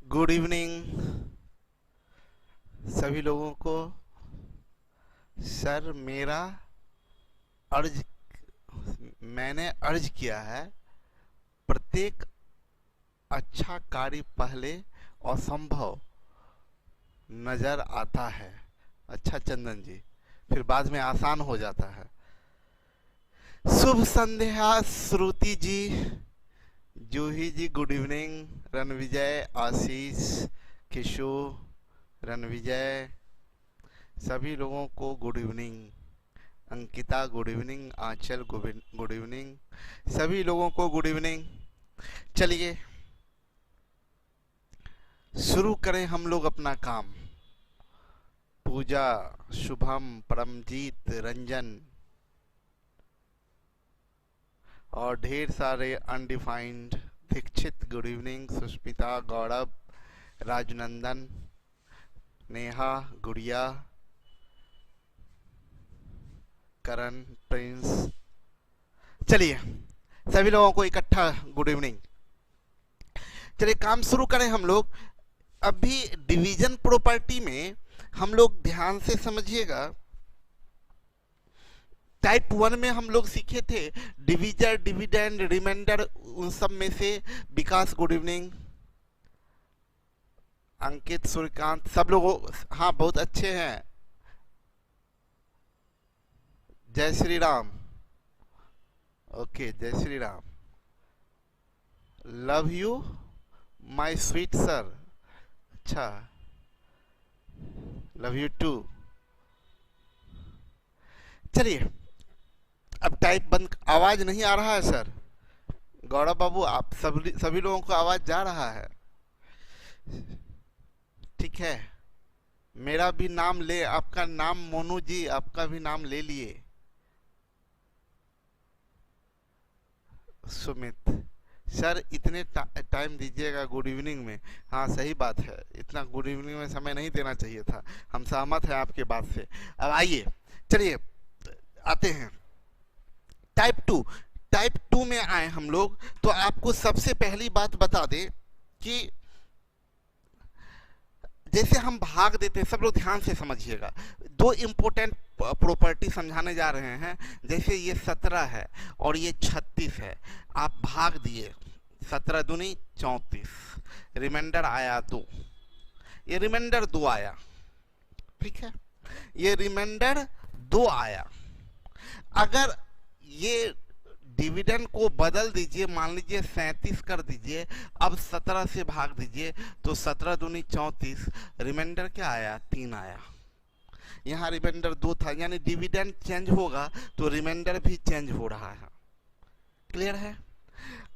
Good evening सभी लोगों को। सर अर्ज मैंने अर्ज किया है, प्रत्येक अच्छा कार्य पहले असंभव नजर आता है। अच्छा चंदन जी, फिर बाद में आसान हो जाता है। शुभ संध्या श्रुति जी, जूही जी गुड इवनिंग, रणविजय, आशीष, किशोर, रणविजय, सभी लोगों को good evening. Ankita good evening, Anchal good evening, सभी लोगों को गुड इवनिंग। चलिए शुरू करें हम लोग अपना काम। पूजा, शुभम, परमजीत, रंजन और ढेर सारे undefined, Dixit good evening, Sushmita, Gaurav, Rajnandan, Neha, Gudiya, Karan, Prince. चलिए सभी लोगों को इकट्ठा गुड इवनिंग। चलिए काम शुरू करें हम लोग। अभी डिवीजन प्रॉपर्टी में हम लोग ध्यान से समझिएगा। टाइप 1 में हम लोग सीखे थे डिविजर, डिविडेंड, रिमाइंडर, उन सब में से विकास गुड इवनिंग, अंकित, सूर्यकांत, सब लोग हाँ बहुत अच्छे हैं। जय श्री राम। ओके, जय Shri Ram. Love you my sweet sir. अच्छा, लव यू टू। चलिए अब टाइप बंद। आवाज नहीं आ रहा है सर? गौरव बाबू, आप सभी लोगों को आवाज जा रहा है? ठीक है। मेरा भी नाम ले, आपका नाम मोनू जी, आपका भी नाम ले लिए। सुमित सर, इतने टाइम दीजिएगा गुड इवनिंग में? हाँ सही बात है, इतना गुड इवनिंग में समय नहीं देना चाहिए था। हम सहमत हैं आपके बात से। अब आइए, चलिए आते हैं टाइप टू में आए हम लोग। तो आपको सबसे पहली बात बता दें कि जैसे हम भाग देते हैं, सब लोग ध्यान से समझिएगा। दो इम्पोर्टेंट प्रॉपर्टी समझाने जा रहे हैं। जैसे ये 17 है और ये 36 है, आप भाग दिए, 17 दूनी 34, रिमाइंडर आया 2, ये रिमाइंडर 2 आया, ठीक है, ये रिमाइंडर 2 आया। अगर ये डिविडेंड को बदल दीजिए, मान लीजिए 37 कर दीजिए, अब 17 से भाग दीजिए, तो 17 दूनी 34, रिमाइंडर क्या आया? 3 आया। यहाँ रिमाइंडर 2 था, यानी डिविडेंड चेंज होगा तो रिमाइंडर भी चेंज हो रहा है। क्लियर है?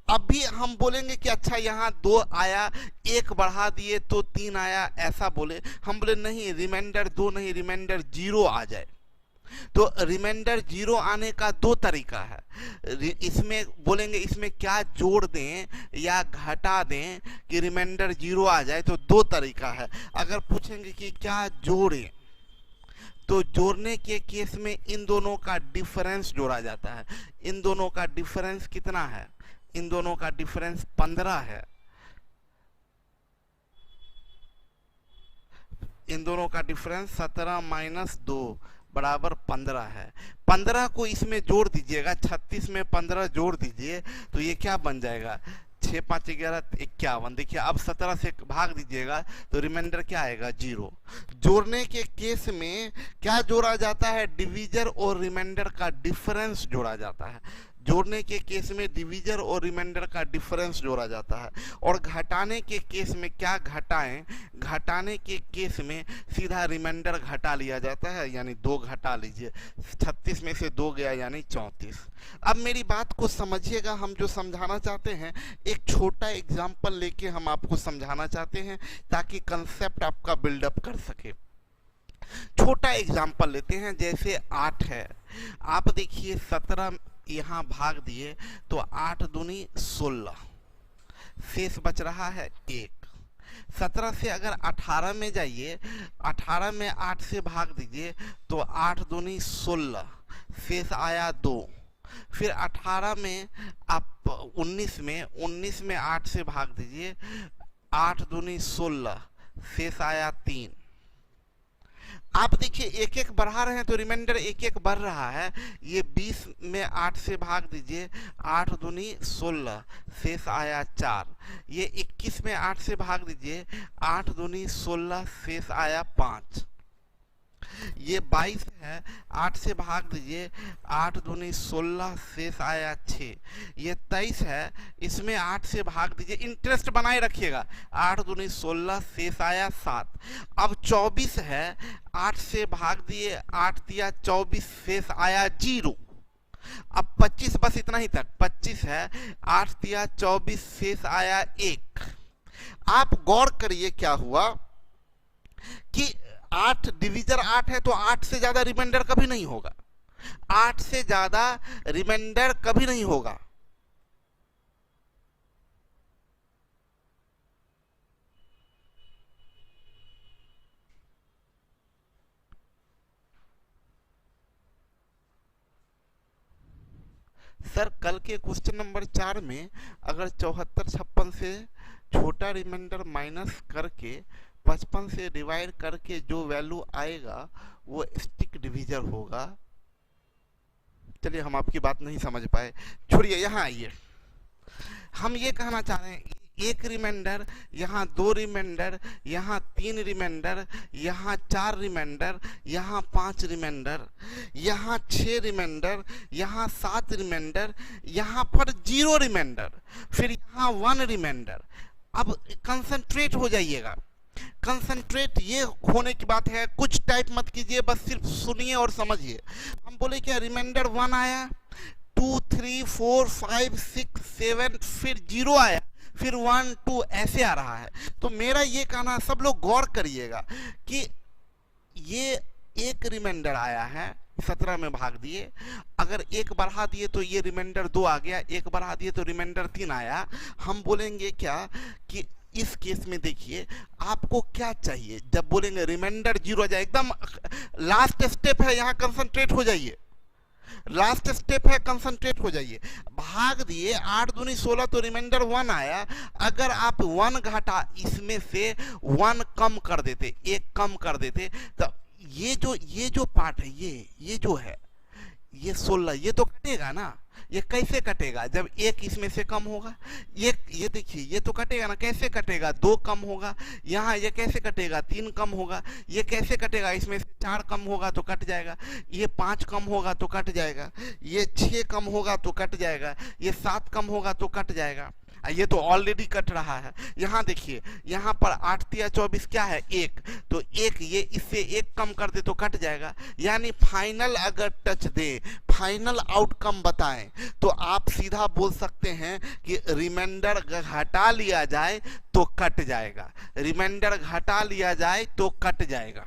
अब भी हम बोलेंगे कि अच्छा यहाँ 2 आया, 1 बढ़ा दिए तो 3 आया, ऐसा बोले। हम बोले नहीं, रिमाइंडर 2 नहीं, रिमाइंडर 0 आ जाए। तो रिमाइंडर 0 आने का 2 तरीका है। इसमें बोलेंगे इसमें क्या जोड़ दें या घटा दें कि रिमाइंडर 0 आ जाए, तो 2 तरीका है। अगर पूछेंगे कि क्या जोड़ें, तो जोड़ने के केस में इन दोनों का डिफरेंस जोड़ा जाता है। इन दोनों का डिफरेंस कितना है? इन दोनों का डिफरेंस 15 है। इन दोनों का डिफरेंस 17 माइनस 2 बराबर 15 है। 15 को इसमें जोड़ दीजिएगा, 36 में 15 जोड़ दीजिए, तो ये क्या बन जाएगा? 6 5 11 51। देखिए अब 17 से भाग दीजिएगा तो रिमाइंडर क्या आएगा? 0। जोड़ने के केस में क्या जोड़ा जाता है? डिवीजर और रिमाइंडर का डिफरेंस जोड़ा जाता है। जोड़ने के केस में डिवीजर और रिमाइंडर का डिफरेंस जोड़ा जाता है। और घटाने के केस में क्या घटाएं? घटाने के केस में सीधा रिमाइंडर घटा लिया जाता है, यानी 2 घटा लीजिए, 36 में से 2 गया यानी 34। अब मेरी बात को समझिएगा, हम जो समझाना चाहते हैं, एक छोटा एग्जाम्पल लेके हम आपको समझाना चाहते हैं ताकि कंसेप्ट आपका बिल्डअप कर सके। छोटा एग्जाम्पल लेते हैं, जैसे 8 है। आप देखिए 17 यहाँ भाग दिए तो 8 दूनी 16, शेष बच रहा है 1। 17 से अगर 18 में जाइए, 18 में 8 से भाग दीजिए तो 8 दूनी 16, शेष आया 2। फिर 18 में आप 19 में 8 से भाग दीजिए, 8 दूनी 16, शेष आया 3। आप देखिए एक एक बढ़ा रहे हैं तो रिमाइंडर एक एक बढ़ रहा है। ये 20 में 8 से भाग दीजिए, 8 दूनी 16, शेष आया 4। ये 21 में 8 से भाग दीजिए, 8 दूनी 16, शेष आया 5। ये 22 है, 8 से भाग दीजिए, 8 दूनी 16, शेष आया 6। ये 23 है, इसमें 8 से भाग दीजिए, इंटरेस्ट बनाए रखिएगा, 8 दूनी 16, शेष आया 7। अब 24 है, 8 से भाग दिए, 8 दिया 24, शेष आया 0। अब 25, बस इतना ही तक, 25 है, 8 दिया 24, शेष आया 1। आप गौर करिए क्या हुआ कि 8 डिविजर 8 है तो 8 से ज्यादा रिमाइंडर कभी नहीं होगा, 8 से ज्यादा रिमाइंडर कभी नहीं होगा। सर कल के क्वेश्चन नंबर 4 में अगर 74 56 से छोटा रिमाइंडर माइनस करके 55 से डिवाइड करके जो वैल्यू आएगा वो स्टिक डिविजर होगा। चलिए हम आपकी बात नहीं समझ पाए, छोड़िए, यहाँ आइए। हम ये कहना चाह रहे हैं, एक रिमाइंडर, यहाँ 2 रिमाइंडर, यहाँ 3 रिमाइंडर, यहाँ 4 रिमाइंडर, यहाँ 5 रिमाइंडर, यहाँ 6 रिमाइंडर, यहाँ 7 रिमाइंडर, यहाँ पर 0 रिमाइंडर, फिर यहाँ 1 रिमाइंडर। अब कंसंट्रेट हो जाइएगा, कंसंट्रेट ये होने की बात है, कुछ टाइप मत कीजिए, बस सिर्फ सुनिए और समझिए। हम बोले क्या, रिमाइंडर 1 आया, 2 3 4 5 6 7, फिर 0 आया, फिर 1 2 ऐसे आ रहा है। तो मेरा ये कहना, सब लोग गौर करिएगा कि ये एक रिमाइंडर आया है, 17 में भाग दिए, अगर एक बढ़ा दिए तो ये रिमाइंडर 2 आ गया, एक बढ़ा दिए तो रिमाइंडर 3 आया। हम बोलेंगे क्या कि इस केस में देखिए आपको क्या चाहिए, जब बोलेंगे रिमाइंडर 0 आ जाए, एकदम लास्ट स्टेप है, यहाँ कंसंट्रेट हो जाइए, लास्ट स्टेप है, कंसंट्रेट हो जाइए। भाग दिए, 8 दूनी 16 तो रिमाइंडर 1 आया। अगर आप 1 घटा इसमें से 1 कम कर देते, 1 कम कर देते, तो ये जो पार्ट है, ये जो है, ये 16, ये तो कटेगा ना। ये कैसे कटेगा, जब 1 इसमें से कम होगा, ये देखिए, ये तो कटेगा ना। कैसे कटेगा, 2 कम होगा, यहाँ ये कैसे कटेगा, 3 कम होगा, ये कैसे कटेगा, इसमें से 4 कम होगा तो कट जाएगा, ये 5 कम होगा तो कट जाएगा, ये 6 कम होगा तो कट जाएगा, ये 7 कम होगा तो कट जाएगा, ये तो ऑलरेडी कट रहा है। यहाँ देखिए, यहाँ पर 8 तिया 24 क्या है, 1, तो 1 ये इससे 1 कम कर दे तो कट जाएगा। यानी फाइनल अगर टच दे, फाइनल आउटकम बताएं, तो आप सीधा बोल सकते हैं कि रिमाइंडर घटा लिया जाए तो कट जाएगा, रिमाइंडर घटा लिया जाए तो कट जाएगा।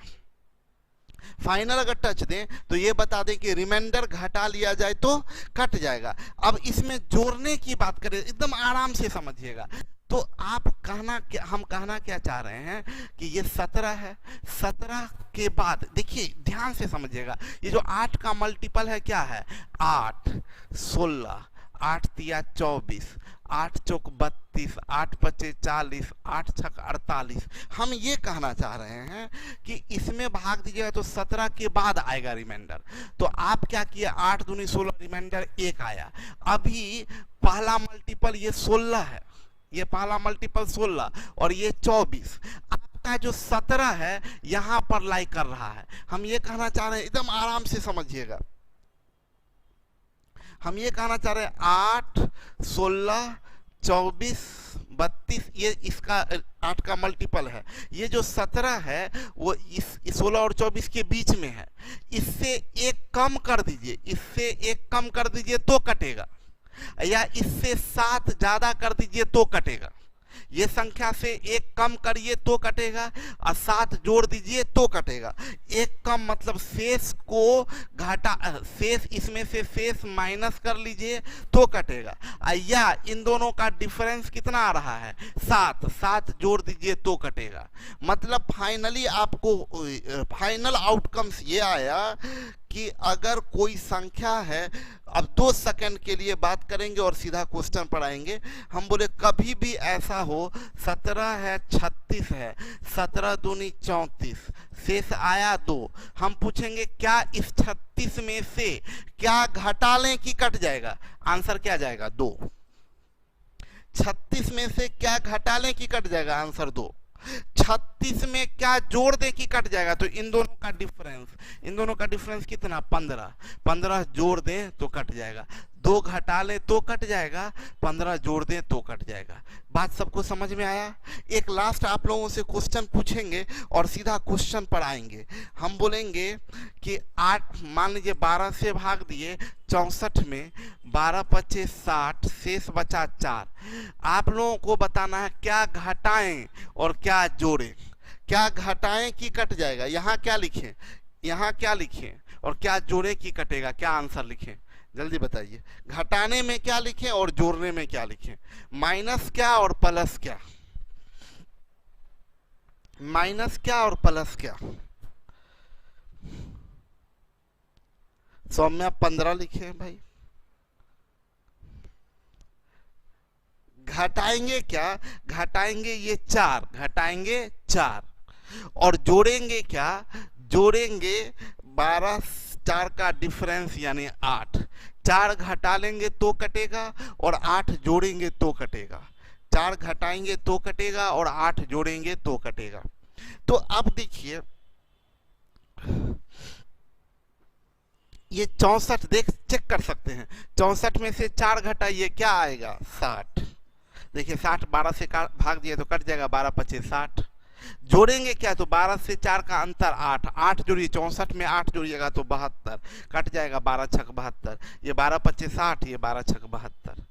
फाइनल अगर टच दें तो ये बता दें कि रिमाइंडर घटा लिया जाए तो कट जाएगा। अब इसमें जोड़ने की बात करें, एकदम आराम से समझिएगा। तो आप हम कहना क्या चाह रहे हैं कि ये 17 है, 17 के बाद देखिए ध्यान से समझिएगा, ये जो 8 का मल्टीपल है क्या है, 8 16, 8 तिया 24, 8 चौक 32, 8 पचे 40, 8 छक 48। हम ये कहना चाह रहे हैं कि इसमें भाग दीजिएगा तो 17 के बाद आएगा रिमाइंडर। तो आप क्या किए, 8 दूनी 16, रिमाइंडर 1 आया। अभी पहला मल्टीपल ये 16 है, ये पहला मल्टीपल 16 और ये 24। आपका जो 17 है यहां पर लाई कर रहा है। हम ये कहना चाह रहे हैं, एकदम आराम से समझिएगा, हम ये कहना चाह रहे हैं 8 16 24 32, ये इसका 8 का मल्टीपल है। ये जो 17 है वो इस 16 और 24 के बीच में है। इससे 1 कम कर दीजिए, इससे 1 कम कर दीजिए तो कटेगा, या इससे 7 ज्यादा कर दीजिए तो कटेगा। ये संख्या से 1 कम करिए तो कटेगा और 7 जोड़ दीजिए तो कटेगा। 1 कम मतलब शेष को घटा, शेष इसमें से शेष माइनस कर लीजिए तो कटेगा, या इन दोनों का डिफरेंस कितना आ रहा है, 7, 7 जोड़ दीजिए तो कटेगा। मतलब फाइनली आपको फाइनल आउटकम्स ये आया कि अगर कोई संख्या है, अब 2 सेकंड के लिए बात करेंगे और सीधा क्वेश्चन पर आएंगे। हम बोले कभी भी ऐसा हो 17 है 36 है, 17 दूनी 34, शेष आया 2। हम पूछेंगे क्या इस 36 में से क्या घटा लें कि कट जाएगा? आंसर क्या जाएगा? 2। 36 में से क्या घटा लें कि कट जाएगा? आंसर 2। 36 में क्या जोड़ दे कि कट जाएगा? तो इन दोनों का डिफरेंस कितना? 15। 15 जोड़ दें तो कट जाएगा, 2 घटा लें तो कट जाएगा, 15 जोड़ दें तो कट जाएगा। बात सबको समझ में आया? एक लास्ट आप लोगों से क्वेश्चन पूछेंगे और सीधा क्वेश्चन पर आएंगे। हम बोलेंगे कि 8, मान लीजिए 12 से भाग दिए 64 में, 12 पच्चीस 60, शेष बचा 4। आप लोगों को बताना है क्या घटाएं और क्या जोड़ें। क्या घटाएं कि कट जाएगा? यहाँ क्या लिखें, यहाँ क्या लिखें, और क्या जोड़ें कि कटेगा? क्या आंसर लिखें? जल्दी बताइए। घटाने में क्या लिखें और जोड़ने में क्या लिखें? माइनस क्या और प्लस क्या? माइनस क्या और प्लस क्या? सौम्या 15 लिखे भाई। घटाएंगे क्या? घटाएंगे ये 4, घटाएंगे 4। और जोड़ेंगे क्या? जोड़ेंगे 12, 4 का डिफरेंस यानी 8। 4 घटा लेंगे तो कटेगा और 8 जोड़ेंगे तो कटेगा। 4 घटाएंगे तो कटेगा और 8 जोड़ेंगे तो कटेगा। तो अब देखिए ये 64 चेक कर सकते हैं। 64 में से 4 घटाइए, क्या आएगा? 60। देखिए 60 12 से भाग दिए तो कट जाएगा, 12 पच्चीस 60। जोड़ेंगे क्या? तो 12 से 4 का अंतर 8, 8 जोड़िए, 64 में 8 जोड़िएगा तो 72, कट जाएगा 12 छक 72। ये 12 पच्चीस 60, ये 12 छक 72।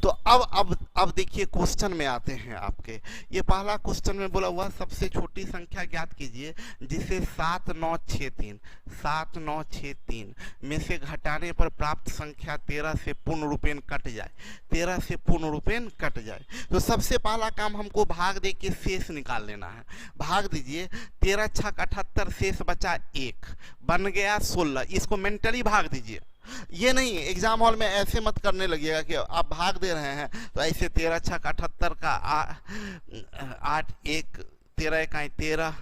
तो अब देखिए क्वेश्चन में आते हैं आपके। ये पहला क्वेश्चन में बोला हुआ सबसे छोटी संख्या ज्ञात कीजिए जिसे 7963 में से घटाने पर प्राप्त संख्या 13 से पूर्ण रूपेण कट जाए। 13 से पूर्ण रूपेण कट जाए। तो सबसे पहला काम हमको भाग दे के शेष निकाल लेना है। भाग दीजिए, 13 छक 78, शेष बचा 1, बन गया 16। इसको मेंटली भाग दीजिए। ये नहीं एग्जाम हॉल में ऐसे मत करने लगिएगा कि आप भाग दे रहे हैं तो ऐसे 13 छक 78 का 8 1 13 इकाई 13,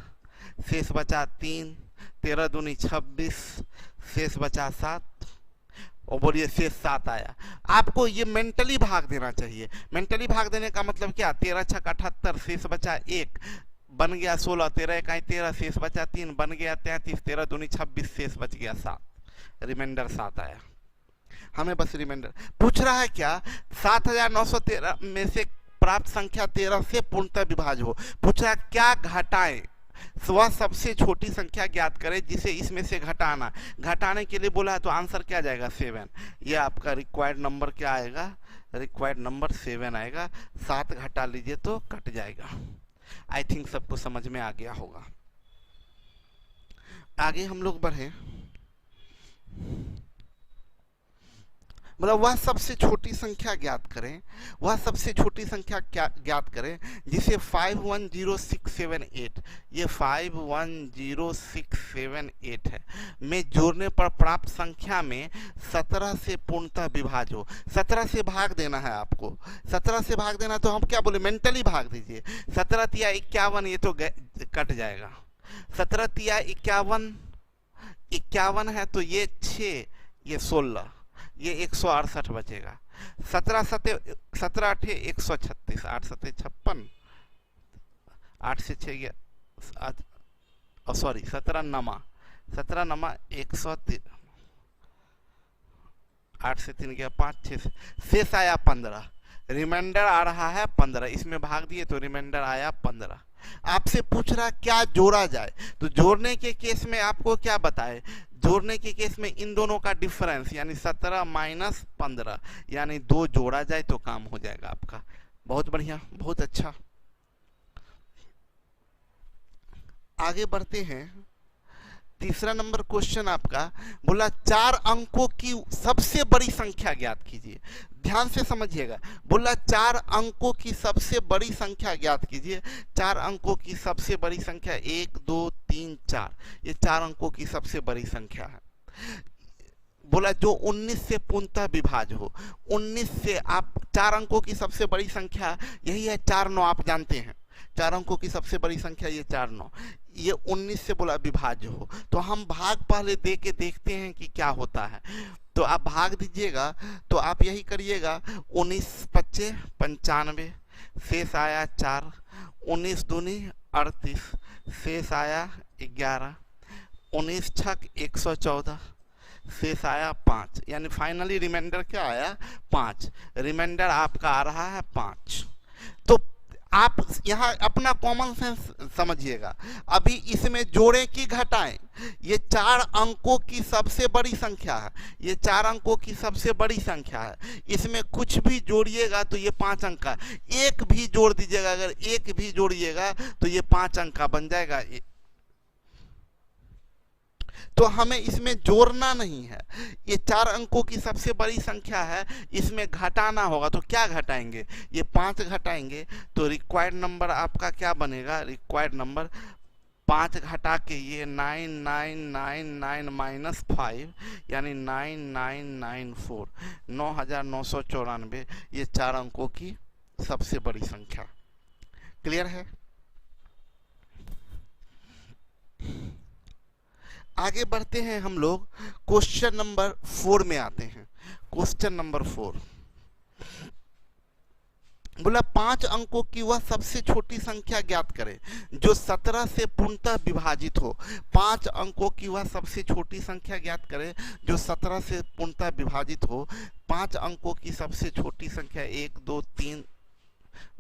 शेष बचा 3, 13 दूनी 26, शेष बचा 7, और बोलिए शेष 7 आया। आपको ये मेंटली भाग देना चाहिए। मेंटली भाग देने का मतलब क्या? 13 छक 78, शेष बचा 1, बन गया 16, 13 इकाई 13, शेष बचा 3, बन गया 33, 13 दूनी 26, शेष बच गया 7, रिमाइंडर 7 आया। हमें बस रिमाइंडर पूछ रहा है क्या? 7913 में से प्राप्त संख्या 13 से पूर्णतः विभाज्य हो। पूछ रहा क्या घटाएं? वह सबसे छोटी संख्या ज्ञात करें जिसे इसमें से घटाना। घटाने के लिए बोला है तो आंसर क्या जाएगा? 7। ये आपका रिक्वायर्ड नंबर क्या आएगा? रिक्वायर्ड नंबर 7 आएगा। 7 घटा लीजिए तो कट जाएगा। आई थिंक सबको समझ में आ गया होगा। आगे हम लोग बढ़े। मतलब वह सबसे छोटी संख्या ज्ञात करें, वह सबसे छोटी संख्या क्या ज्ञात करें जिसे 510678, ये 510678 है, में जोड़ने पर प्राप्त संख्या में 17 से पूर्णतः विभाज्य हो। 17 से भाग देना है आपको। 17 से भाग देना तो हम क्या बोले? मेंटली भाग दीजिए। 17 तिया 51, ये तो कट जाएगा। 17 तिया 51 है तो ये 6, ये 16, ये 168 बचेगा। 17 8 136, 8 7 56, 8 से 6 सॉरी 17 नमा 103, 8 से 3 गया 5, 6 शेष आया 15, रिमाइंडर आ रहा है 15। इसमें भाग दिए तो रिमाइंडर आया 15। आपसे पूछ रहा क्या जोड़ा जाए, तो जोड़ने के केस में आपको क्या बताए? जोड़ने के केस में इन दोनों का डिफरेंस यानी 17 माइनस 15 यानी 2 जोड़ा जाए तो काम हो जाएगा आपका। बहुत बढ़िया, बहुत अच्छा। आगे बढ़ते हैं। तीसरा नंबर क्वेश्चन आपका बोला 4 अंकों की सबसे बड़ी संख्या ज्ञात कीजिए। ध्यान से समझिएगा। बोला 4 अंकों की सबसे बड़ी संख्या ज्ञात कीजिए। 4 अंकों की सबसे बड़ी संख्या 1 2 3 4, ये 4 अंकों की सबसे बड़ी संख्या है। बोला जो 19 से पूर्णतः विभाज्य हो। 19 से आप 4 अंकों की सबसे बड़ी संख्या यही है, 4 9 आप जानते हैं, 4 अंकों की सबसे बड़ी संख्या ये 4 9, ये 19 से बोला विभाज्य हो। तो हम भाग पहले दे के देखते हैं कि क्या होता है। तो आप भाग दीजिएगा तो आप यही करिएगा, 19 पच्चे 95, शेष आया 4, 19 दूनी 38, शेष आया 11, 19 छक 114, शेष आया 5, यानी फाइनली रिमाइंडर क्या आया 5। रिमाइंडर आपका आ रहा है 5। तो आप यहाँ अपना कॉमन सेंस समझिएगा। अभी इसमें जोड़ें कि घटाएं, ये 4 अंकों की सबसे बड़ी संख्या है, ये 4 अंकों की सबसे बड़ी संख्या है। इसमें कुछ भी जोड़िएगा तो ये 5 अंक का, एक भी जोड़ दीजिएगा, अगर एक भी जोड़िएगा तो ये 5 अंक का बन जाएगा। तो हमें इसमें जोड़ना नहीं है, ये 4 अंकों की सबसे बड़ी संख्या है, इसमें घटाना होगा। तो क्या घटाएंगे, ये 5 घटाएंगे तो रिक्वायर्ड नंबर आपका क्या बनेगा, रिक्वायर्ड नंबर 5 घटा के ये 9999 माइनस 5 यानी 9994, 9994, ये 4 अंकों की सबसे बड़ी संख्या। क्लियर है? आगे बढ़ते हैं हम लोग, क्वेश्चन नंबर 4 में आते हैं। क्वेश्चन नंबर 4 बोला 5 अंकों की वह सबसे छोटी संख्या ज्ञात करें जो 17 से पूर्णतः विभाजित हो। 5 अंकों की वह सबसे छोटी संख्या ज्ञात करें जो 17 से पूर्णतः विभाजित हो। 5 अंकों की सबसे छोटी संख्या 1 2 3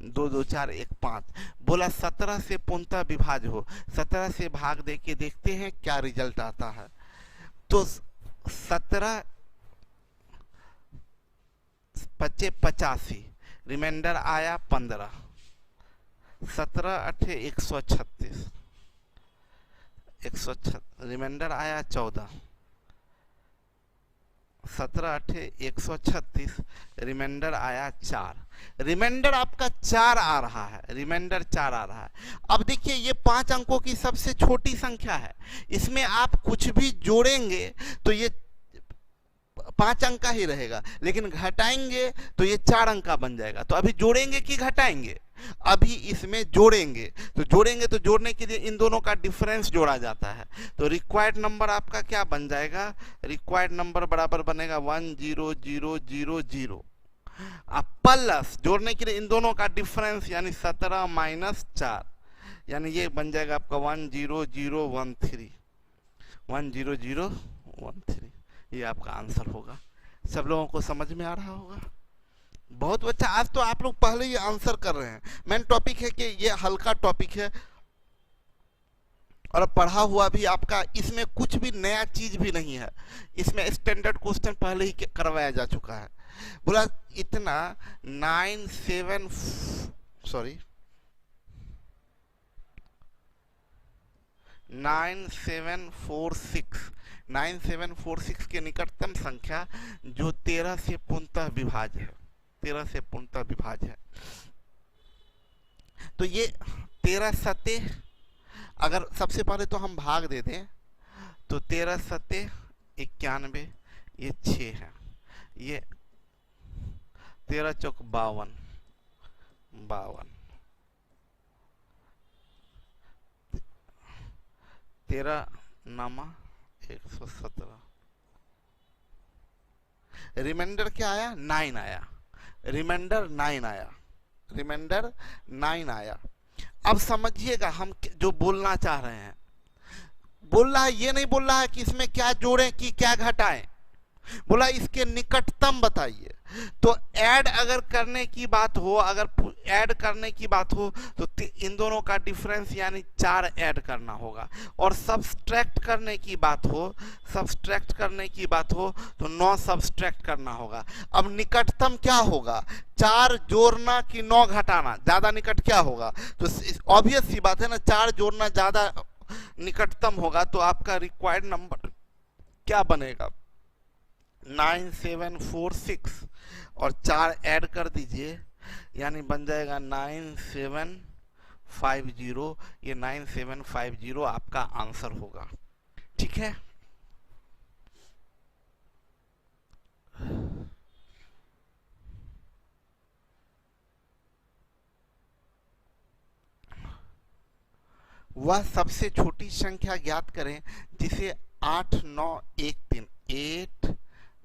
2 2 4 1 5। बोला 17 से पूर्णतः विभाज्य हो। 17 से भाग दे के देखते हैं क्या रिजल्ट आता है। तो 17 पच्चे 85, रिमाइंडर आया 15, 17 अठे 136, 136, रिमाइंडर आया 14, 17 अठे 136, रिमाइंडर आया 4। रिमाइंडर आपका 4 आ रहा है, रिमाइंडर 4 आ रहा है। अब देखिए ये 5 अंकों की सबसे छोटी संख्या है, इसमें आप कुछ भी जोड़ेंगे तो ये 5 अंक का ही रहेगा, लेकिन घटाएंगे तो ये 4 अंक का बन जाएगा। तो अभी जोड़ेंगे कि घटाएंगे, अभी इसमें जोड़ेंगे। तो जोड़ेंगे तो जोड़ने के लिए इन दोनों का डिफरेंस जोड़ा जाता है। तो रिक्वायर्ड नंबर आपका क्या बन जाएगा, रिक्वायर्ड नंबर बराबर बनेगा 10000, अब प्लस जोड़ने के लिए इन दोनों का डिफरेंस यानी 17 माइनस 4, यानी ये बन जाएगा आपका 10013, 10013। ये आपका आंसर होगा। सब लोगों को समझ में आ रहा होगा? बहुत अच्छा, आज तो आप लोग पहले ही आंसर कर रहे हैं। मेन टॉपिक है कि ये हल्का टॉपिक है और पढ़ा हुआ भी आपका, इसमें कुछ भी नया चीज भी नहीं है। इसमें स्टैंडर्ड क्वेश्चन पहले ही करवाया जा चुका है। बोला इतना 9746 के निकटतम संख्या जो 13 से पूर्णतः विभाज्य है, 13 से पूर्णतः विभाज्य है। तो ये 13 सते, अगर सबसे पहले तो हम भाग दे दें तो 13 सते 91, ये 6 है, ये 13 चौक 52, 13 नामा 117। रिमाइंडर क्या आया, 9 आया, रिमाइंडर 9 आया, रिमाइंडर 9 आया। अब समझिएगा हम जो बोलना चाह रहे हैं, बोल रहा है, ये नहीं बोल रहा है कि इसमें क्या जोड़ें कि क्या घटाएं, बोला इसके निकटतम बताइए। तो ऐड अगर करने की बात हो, अगर ऐड करने की बात हो तो इन दोनों का डिफरेंस यानी 4 ऐड करना होगा, और सब्सट्रैक्ट करने की बात हो, सब्सट्रैक्ट करने की बात हो तो 9 सब्सट्रैक्ट करना होगा। अब निकटतम क्या होगा, 4 जोड़ना कि 9 घटाना, ज्यादा निकट क्या होगा? तो ऑब्वियस सी बात है ना, 4 जोड़ना ज्यादा निकटतम होगा। तो आपका रिक्वायर्ड नंबर क्या बनेगा, 9746 और 4 ऐड कर दीजिए, यानी बन जाएगा 9750। ये 9750 आपका आंसर होगा। ठीक है, वह सबसे छोटी संख्या ज्ञात करें जिसे 8913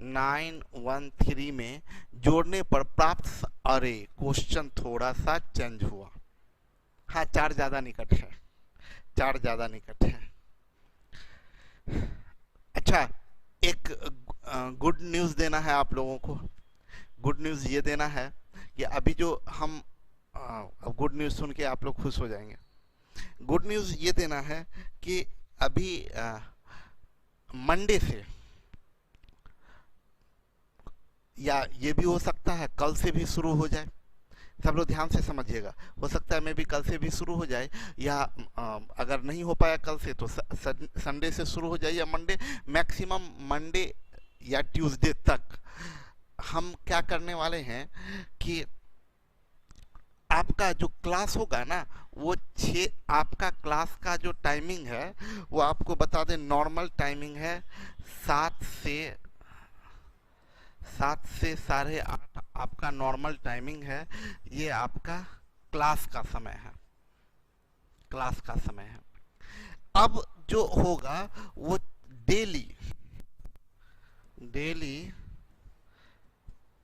8913 में जोड़ने पर प्राप्त अरे क्वेश्चन थोड़ा सा चेंज हुआ। हाँ, 4 ज्यादा निकट है, 4 ज्यादा निकट है। अच्छा, एक गुड न्यूज देना है आप लोगों को। गुड न्यूज ये देना है कि अभी जो हम गुड न्यूज सुन के आप लोग खुश हो जाएंगे। गुड न्यूज ये देना है कि अभी मंडे से, या ये भी हो सकता है कल से भी शुरू हो जाए। सब लोग ध्यान से समझिएगा, हो सकता है मैं भी कल से भी शुरू हो जाए, या अगर नहीं हो पाया कल से तो संडे से शुरू हो जाए, या मंडे, मैक्सिमम मंडे या ट्यूसडे तक। हम क्या करने वाले हैं कि आपका जो क्लास होगा ना, वो आपका क्लास का जो टाइमिंग है वो आपको बता दें, नॉर्मल टाइमिंग है 7 से 8:30 आपका नॉर्मल टाइमिंग है। ये आपका क्लास का समय है, क्लास का समय है। अब जो होगा वो डेली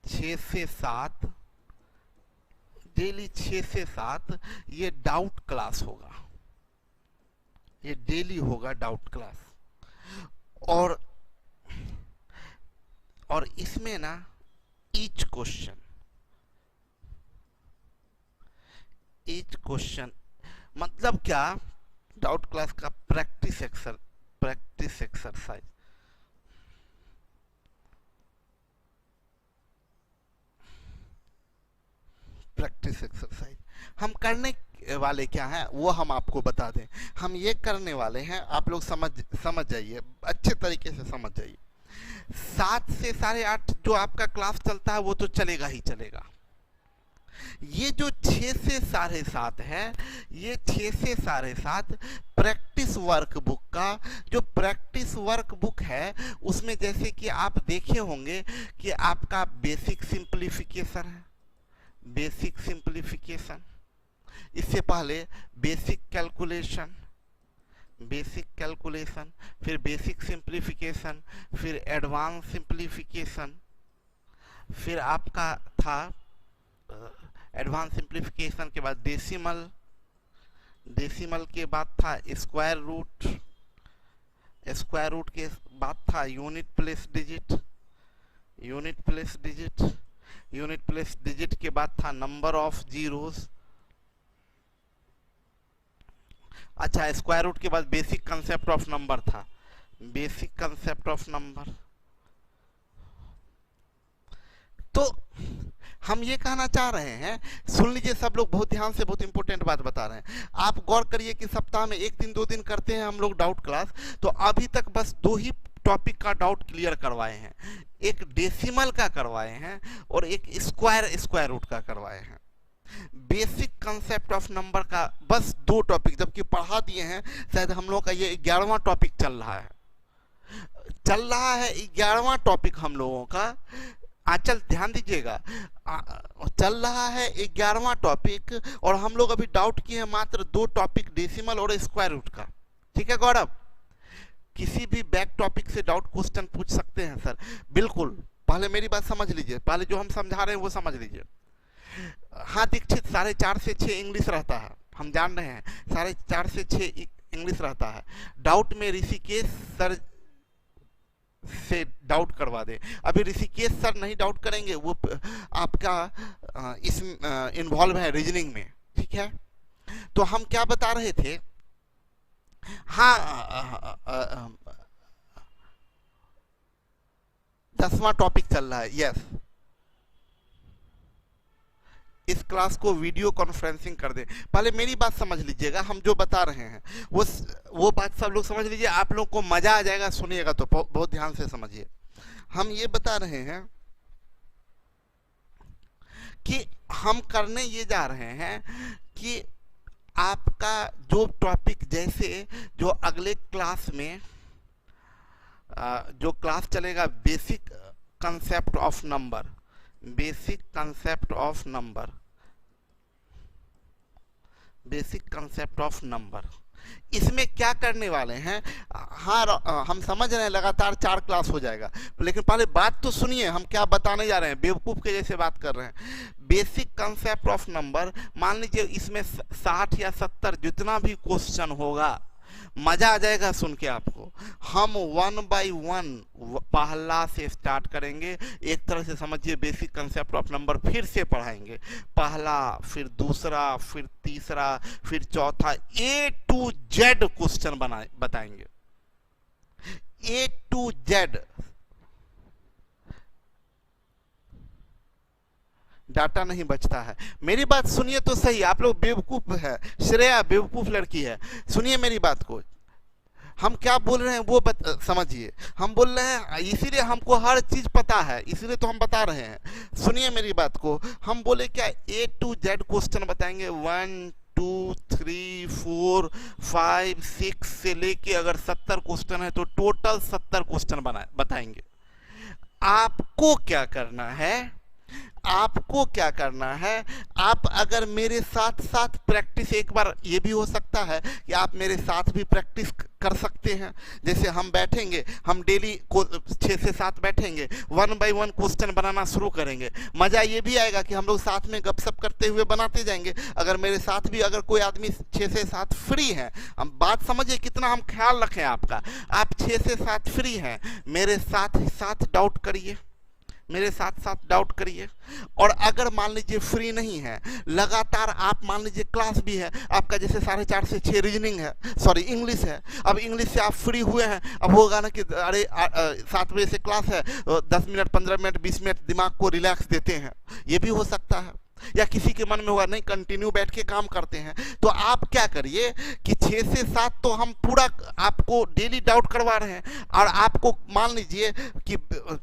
6 से 7, डेली 6 से 7 ये डाउट क्लास होगा, ये डेली होगा डाउट क्लास। और इसमें ना ईच क्वेश्चन मतलब क्या, डाउट क्लास का प्रैक्टिस एक्सरसाइज। हम करने वाले क्या हैं वो हम आपको बता दें। हम ये करने वाले हैं, आप लोग समझ जाइए, अच्छे तरीके से समझ जाइए। 7 से 8:30 जो आपका क्लास चलता है वो तो चलेगा ही चलेगा। ये जो 6 से 7:30 है, ये 6 से 7:30 प्रैक्टिस वर्कबुक का, जो प्रैक्टिस वर्कबुक है उसमें जैसे कि आप देखे होंगे कि आपका बेसिक सिंप्लीफिकेशन है, बेसिक सिंप्लीफिकेशन, इससे पहले बेसिक कैलकुलेशन, फिर बेसिक सिंप्लीफिकेशन, फिर एडवांस सिंप्लीफिकेशन, फिर आपका था एडवांस सिंप्लीफिकेशन के बाद डेसिमल के बाद था स्क्वायर रूट के बाद था यूनिट प्लेस डिजिट के बाद था नंबर ऑफ जीरोस। अच्छा, स्क्वायर रूट के बाद बेसिक कंसेप्ट ऑफ नंबर था, बेसिक कंसेप्ट ऑफ नंबर। तो हम ये कहना चाह रहे हैं, सुन लीजिए सब लोग बहुत ध्यान से, बहुत इंपॉर्टेंट बात बता रहे हैं। आप गौर करिए कि सप्ताह में 1 दिन 2 दिन करते हैं हम लोग डाउट क्लास, तो अभी तक बस 2 ही टॉपिक का डाउट क्लियर करवाए हैं, एक डेसिमल का करवाए हैं और एक स्क्वायर रूट का करवाए हैं। बेसिक कंसेप्ट ऑफ नंबर का बस 2 टॉपिक, जबकि पढ़ा दिए हैं, शायद हम लोग का ये 11वां टॉपिक चल रहा है 11वां टॉपिक हम लोगों का। आंचल ध्यान दीजिएगा, चल रहा है 11वां टॉपिक, और हम लोग अभी डाउट किए हैं मात्र 2 टॉपिक, डेसिमल और स्क्वायर रूट का। ठीक है गौरव, किसी भी बैक टॉपिक से डाउट क्वेश्चन पूछ सकते हैं सर, बिल्कुल। पहले मेरी बात समझ लीजिए, पहले जो हम समझा रहे हैं वो समझ लीजिए। हाँ दीक्षित, 4:30 से 6 इंग्लिश रहता है, हम जान रहे हैं, 4:30 से 6 इंग्लिश रहता है। डाउट में ऋषिकेश सर से डाउट करवा दे। अभी ऋषिकेश सर नहीं डाउट करेंगे, वो आपका इस इन्वॉल्व है रीजनिंग में। ठीक है, तो हम क्या बता रहे थे, हाँ 10वां टॉपिक चल रहा है, यस। इस क्लास को वीडियो कॉन्फ्रेंसिंग कर दें। पहले मेरी बात समझ लीजिएगा, हम जो बता रहे हैं वो बात सब लोग समझ लीजिए, आप लोग को मजा आ जाएगा, सुनिएगा तो बहुत ध्यान से समझिए। हम ये बता रहे हैं कि हम करने ये जा रहे हैं कि आपका जो टॉपिक, जैसे जो अगले क्लास में जो क्लास चलेगा basic concept of number, basic concept of number, इसमें क्या करने वाले हैं, हाँ हम समझ रहे हैं लगातार 4 क्लास हो जाएगा, लेकिन पहले बात तो सुनिए हम क्या बताने जा रहे हैं, बेवकूफ़ के जैसे बात कर रहे हैं। बेसिक कंसेप्ट ऑफ नंबर, मान लीजिए इसमें 60 या 70 जितना भी क्वेश्चन होगा, मजा आ जाएगा सुन के आपको। हम 1 बाय 1 पहला से स्टार्ट करेंगे, एक तरह से समझिए बेसिक कंसेप्ट ऑफ नंबर फिर से पढ़ाएंगे, पहला फिर दूसरा फिर तीसरा फिर चौथा, A to Z क्वेश्चन बताएंगे, A to Z। डाटा नहीं बचता है। मेरी बात सुनिए तो सही, आप लोग बेवकूफ है, श्रेया बेवकूफ लड़की है, सुनिए मेरी बात को। हम क्या बोल रहे हैं वो समझिए। हम बोल रहे हैं इसीलिए हमको हर चीज पता है, इसीलिए तो हम बता रहे हैं। सुनिए मेरी बात को, हम बोले क्या A to Z क्वेश्चन बताएंगे, 1 2 3 4 5 6 से लेके अगर 70 क्वेश्चन है तो टोटल 70 क्वेश्चन बताएंगे। आपको क्या करना है, आपको क्या करना है, आप अगर मेरे साथ साथ प्रैक्टिस, एक बार ये भी हो सकता है कि आप मेरे साथ भी प्रैक्टिस कर सकते हैं। जैसे हम बैठेंगे, हम डेली 6 से 7 बैठेंगे, 1 बाय 1 क्वेश्चन बनाना शुरू करेंगे। मज़ा ये भी आएगा कि हम लोग साथ में गपशप करते हुए बनाते जाएंगे। अगर मेरे साथ भी अगर कोई आदमी 6 से 7 फ्री है, हम बात समझिए कितना हम ख्याल रखें आपका, आप 6 से 7 फ्री हैं, मेरे साथ साथ डाउट करिए, मेरे साथ साथ डाउट करिए। और अगर मान लीजिए फ्री नहीं है, लगातार आप मान लीजिए क्लास भी है आपका, जैसे 4:30 से 6 रीजनिंग है, सॉरी इंग्लिश है, अब इंग्लिश से आप फ्री हुए हैं, अब होगा ना कि अरे 7 बजे से क्लास है, 10 मिनट 15 मिनट 20 मिनट दिमाग को रिलैक्स देते हैं, ये भी हो सकता है। या किसी के मन में होगा नहीं कंटिन्यू बैठ के काम करते हैं, तो आप क्या करिए कि 6 से 7 तो हम पूरा आपको डेली डाउट करवा रहे हैं, और आपको मान लीजिए कि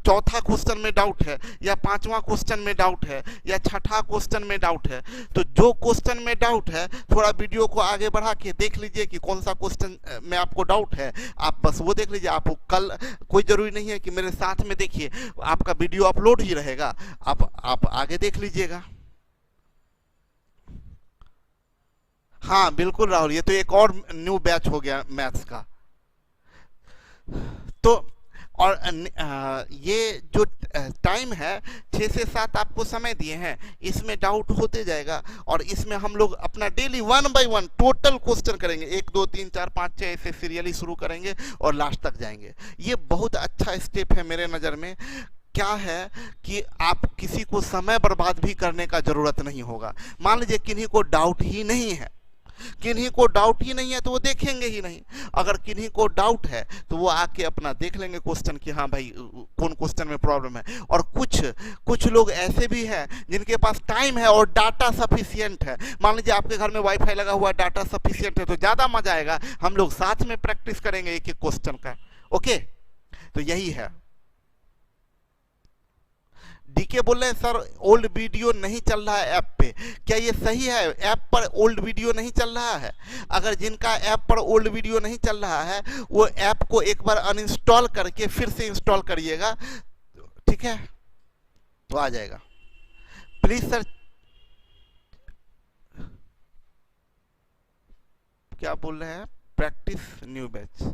चौथा क्वेश्चन में डाउट है, या 5वां क्वेश्चन में डाउट है, या 6ठा क्वेश्चन में डाउट है, तो जो क्वेश्चन में डाउट है थोड़ा वीडियो को आगे बढ़ा के देख लीजिए कि कौन सा क्वेश्चन में आपको डाउट है, आप बस वो देख लीजिए। आप कल कोई जरूरी नहीं है कि मेरे साथ में देखिए, आपका वीडियो अपलोड ही रहेगा, आप आगे देख लीजिएगा। हाँ बिल्कुल राहुल, ये तो एक और न्यू बैच हो गया मैथ्स का। तो और ये जो टाइम है 6 से 7 आपको समय दिए हैं, इसमें डाउट होते जाएगा, और इसमें हम लोग अपना डेली 1 बाय 1 टोटल क्वेश्चन करेंगे, 1 2 3 4 5 6 ऐसे सीरियली शुरू करेंगे और लास्ट तक जाएंगे। ये बहुत अच्छा स्टेप है मेरे नज़र में। क्या है कि आप किसी को समय बर्बाद भी करने का जरूरत नहीं होगा। मान लीजिए किन्हीं को डाउट ही नहीं है, किन्हीं को डाउट ही नहीं है तो वो देखेंगे ही नहीं। अगर किन्हीं को डाउट है तो वो आके अपना देख लेंगे क्वेश्चन कि हाँ भाई कौन क्वेश्चन में प्रॉब्लम है। और कुछ लोग ऐसे भी हैं जिनके पास टाइम है और डाटा सफिशिएंट है। मान लीजिए आपके घर में वाईफाई लगा हुआ, डाटा सफिशिएंट है, तो ज़्यादा मजा आएगा, हम लोग साथ में प्रैक्टिस करेंगे एक एक क्वेश्चन का। ओके, तो यही है। डीके बोल रहे हैं सर ओल्ड वीडियो नहीं चल रहा है ऐप पे, क्या ये सही है? ऐप पर ओल्ड वीडियो नहीं चल रहा है? अगर जिनका ऐप पर ओल्ड वीडियो नहीं चल रहा है वो ऐप को एक बार अनइंस्टॉल करके फिर से इंस्टॉल करिएगा, ठीक है, तो आ जाएगा। प्लीज सर, क्या बोल रहे हैं, प्रैक्टिस न्यू बैच,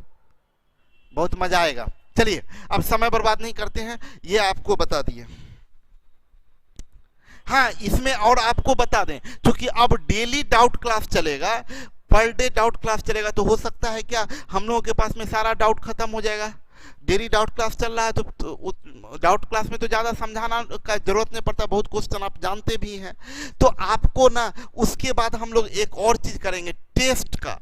बहुत मजा आएगा। चलिए अब समय बर्बाद नहीं करते हैं, ये आपको बता दिए। हाँ, इसमें और आपको बता दें, क्योंकि अब डेली डाउट क्लास चलेगा, पर डे डाउट क्लास चलेगा, तो हो सकता है क्या हम लोगों के पास में सारा डाउट खत्म हो जाएगा। डेली डाउट क्लास चल रहा है तो डाउट क्लास में तो ज़्यादा समझाना का जरूरत नहीं पड़ता, बहुत क्वेश्चन आप जानते भी हैं। तो आपको ना उसके बाद हम लोग एक और चीज़ करेंगे, टेस्ट का।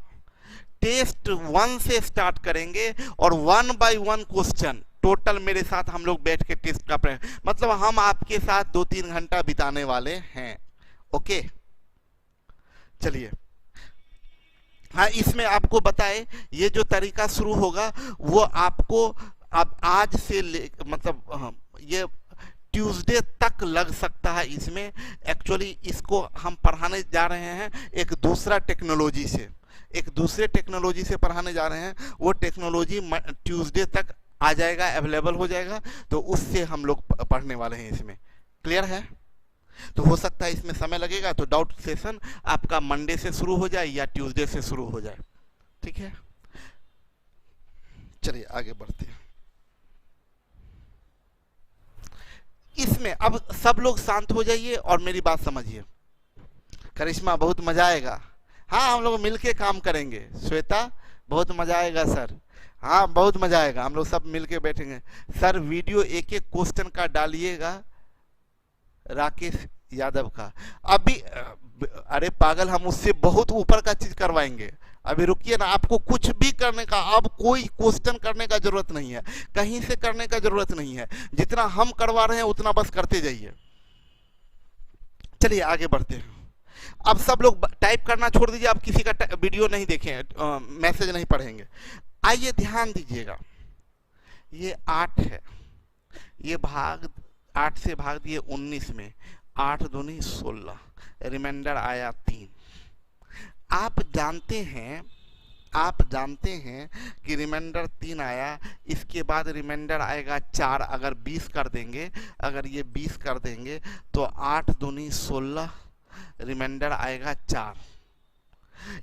टेस्ट 1 से स्टार्ट करेंगे और 1 बाय 1 क्वेश्चन टोटल मेरे साथ हम लोग बैठ के टेस्ट का मतलब हम आपके साथ 2-3 घंटा बिताने वाले हैं। ओके, चलिए। हाँ, इसमें आपको बताए ये जो तरीका शुरू होगा वो आपको अब आज से मतलब ये ट्यूसडे तक लग सकता है। इसमें एक्चुअली इसको हम पढ़ाने जा रहे हैं एक दूसरा टेक्नोलॉजी से, एक दूसरे टेक्नोलॉजी से पढ़ाने जा रहे हैं। वो टेक्नोलॉजी ट्यूसडे तक आ जाएगा, अवेलेबल हो जाएगा, तो उससे हम लोग पढ़ने वाले हैं। इसमें क्लियर है? तो हो सकता है इसमें समय लगेगा, तो डाउट सेशन आपका मंडे से शुरू हो जाए या ट्यूसडे से शुरू हो जाए। ठीक है, चलिए आगे बढ़ते हैं। इसमें अब सब लोग शांत हो जाइए और मेरी बात समझिए। करिश्मा, बहुत मजा आएगा। हाँ, हम लोग मिलके काम करेंगे। श्वेता, बहुत मजा आएगा सर। हाँ, बहुत मजा आएगा, हम लोग सब मिलके बैठेंगे। सर वीडियो एक एक क्वेश्चन का डालिएगा, राकेश यादव का। अभी अरे पागल, हम उससे बहुत ऊपर का चीज करवाएंगे। अभी रुकिए ना, आपको कुछ भी करने का, अब कोई क्वेश्चन करने का जरूरत नहीं है, कहीं से करने का जरूरत नहीं है। जितना हम करवा रहे हैं उतना बस करते जाइए। चलिए आगे बढ़ते हैं। अब सब लोग टाइप करना छोड़ दीजिए, आप किसी का वीडियो नहीं देखें, मैसेज नहीं पढ़ेंगे। आइए ध्यान दीजिएगा, ये 8 है, ये भाग 8 से भाग दिए 19 में, 8 दूनी 16, रिमाइंडर आया 3। आप जानते हैं कि रिमाइंडर 3 आया, इसके बाद रिमाइंडर आएगा 4। अगर 20 कर देंगे, अगर ये 20 कर देंगे तो 8 दूनी 16, रिमाइंडर आएगा 4।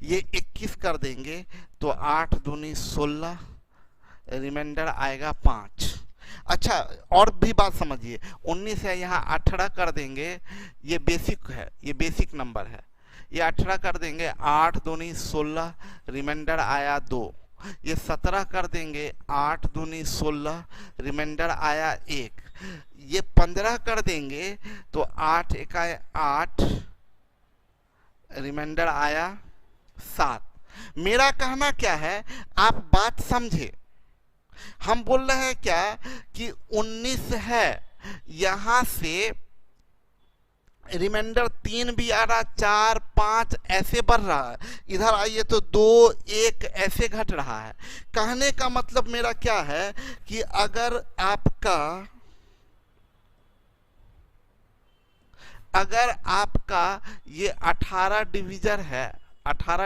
ये 21 कर देंगे तो 8 दूनी 16, रिमाइंडर आएगा 5। अच्छा, और भी बात समझिए, 19 है, यहाँ 18 कर देंगे, ये बेसिक है, ये बेसिक नंबर है, ये 18 कर देंगे, 8 दूनी 16, रिमाइंडर आया 2। ये 17 कर देंगे, 8 दूनी 16, रिमाइंडर आया 1। ये 15 कर देंगे तो 8 एका 8, रिमाइंडर आया 7। मेरा कहना क्या है, आप बात समझे। हम बोल रहे हैं क्या कि 19 है, यहां से रिमाइंडर 3 भी आ रहा, 4 5 ऐसे बढ़ रहा है, इधर आइए तो 2 1 ऐसे घट रहा है। कहने का मतलब मेरा क्या है कि अगर आपका ये 18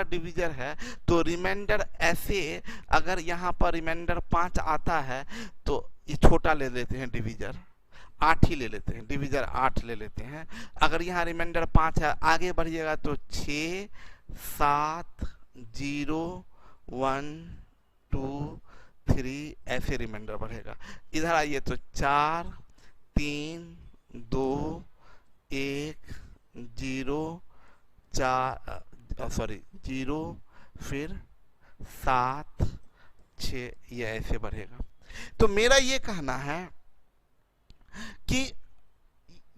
डिविजन है तो रिमाइंडर ऐसे, अगर यहाँ पर रिमाइंडर 5 आता है तो ये छोटा ले लेते हैं, डिविजन 8 ही ले लेते हैं, डिविजन 8 ले लेते हैं। अगर यहाँ रिमाइंडर 5 है, आगे बढ़िएगा तो 6 7 0 1 2 3 ऐसे रिमाइंडर बढ़ेगा। इधर आइए तो 4 3 2 1 0 0 फिर 7 6, ये ऐसे बढ़ेगा। तो मेरा ये कहना है कि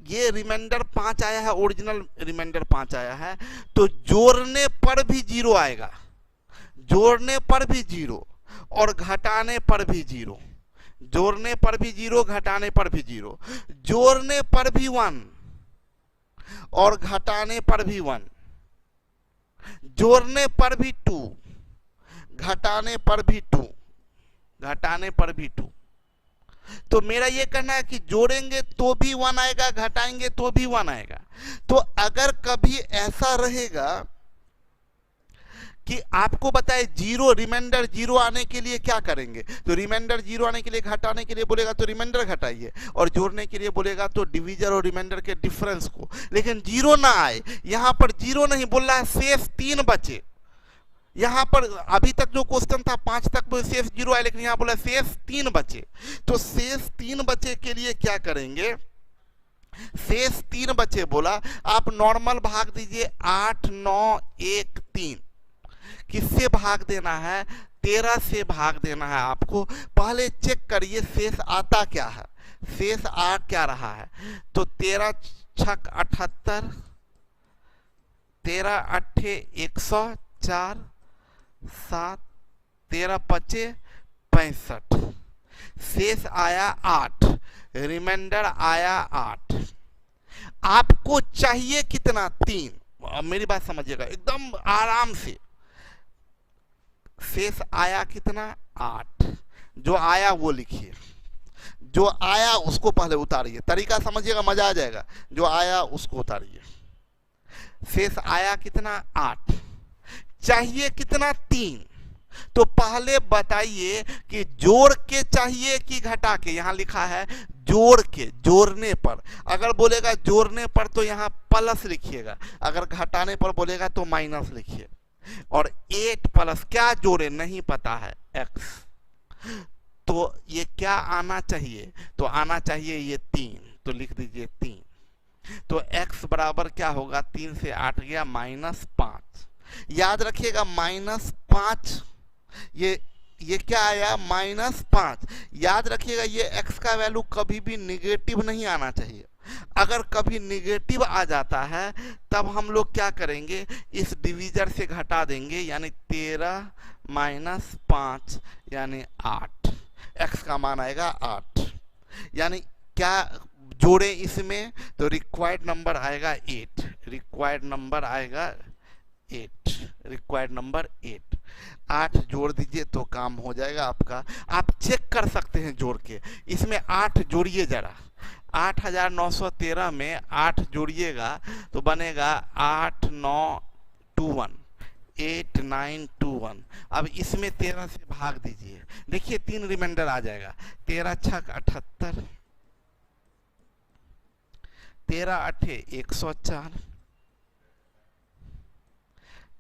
ये रिमाइंडर 5 आया है, ओरिजिनल रिमाइंडर 5 आया है, तो जोड़ने पर भी 0 आएगा, जोड़ने पर भी 0 और घटाने पर भी 0, जोड़ने पर भी 0, घटाने पर भी 0, जोड़ने पर भी 1 और घटाने पर भी 1, जोड़ने पर भी 2, घटाने पर भी 2, घटाने पर भी 2। तो मेरा ये कहना है कि जोड़ेंगे तो भी 1 आएगा, घटाएंगे तो भी 1 आएगा। तो अगर कभी ऐसा रहेगा कि आपको बताए 0, रिमाइंडर 0 आने के लिए क्या करेंगे, तो रिमाइंडर 0 आने के लिए, घटाने के लिए बोलेगा तो रिमाइंडर घटाइए, और जोड़ने के लिए बोलेगा तो डिविजन और रिमाइंडर के डिफरेंस को। लेकिन 0 ना आए, यहां पर 0 नहीं बोल रहा है, शेष 3 बचे। यहां पर अभी तक जो क्वेश्चन था 5 तक तो शेष 0 आए, लेकिन यहां बोला शेष 3 बचे। तो शेष 3 बचे के लिए क्या करेंगे, शेष 3 बचे बोला, आप नॉर्मल भाग दीजिए, 8 9 1 3। किससे भाग देना है, 13 से भाग देना है आपको। पहले चेक करिए शेष आता क्या है, शेष आ क्या रहा है। तो 13 छक 78, 13 अट्ठे 104, 7 13 पचे 65, शेष आया 8, रिमाइंडर आया 8। आपको चाहिए कितना, 3। मेरी बात समझिएगा एकदम आराम से। शेष आया कितना, 8। जो आया वो लिखिए, जो आया उसको पहले उतारिए, तरीका समझिएगा, मजा आ जाएगा। जो आया उसको उतारिए। शेष आया कितना, 8। चाहिए कितना, 3। तो पहले बताइए कि जोड़ के चाहिए कि घटा के। यहां लिखा है जोड़ के, जोड़ने पर। अगर बोलेगा जोड़ने पर तो यहां प्लस लिखिएगा, अगर घटाने पर बोलेगा तो माइनस लिखिए। और 8 प्लस क्या जोड़े नहीं पता है, x। तो ये क्या आना चाहिए, तो आना चाहिए ये 3, तो लिख दीजिए 3। तो x बराबर क्या होगा, 3 से 8 गया -5। याद रखिएगा -5, ये क्या आया, -5। याद रखिएगा ये x का वैल्यू कभी भी निगेटिव नहीं आना चाहिए। अगर कभी निगेटिव आ जाता है तब हम लोग क्या करेंगे, इस डिवीजर से घटा देंगे, यानी 13 - 5 यानी 8, x का मान आएगा 8। यानी क्या जोड़े इसमें, तो रिक्वायर्ड नंबर आएगा 8, रिक्वायर्ड नंबर आएगा 8, रिक्वायर्ड नंबर 8। 8 जोड़ दीजिए तो काम हो जाएगा आपका। आप चेक कर सकते हैं जोड़ के, इसमें 8 जोड़िए जरा, 8913 में 8 जोड़िएगा तो बनेगा 8921, 8921। अब इसमें 13 से भाग दीजिए, देखिए 3 रिमाइंडर आ जाएगा, 13 छक 78, 13 अठे 104,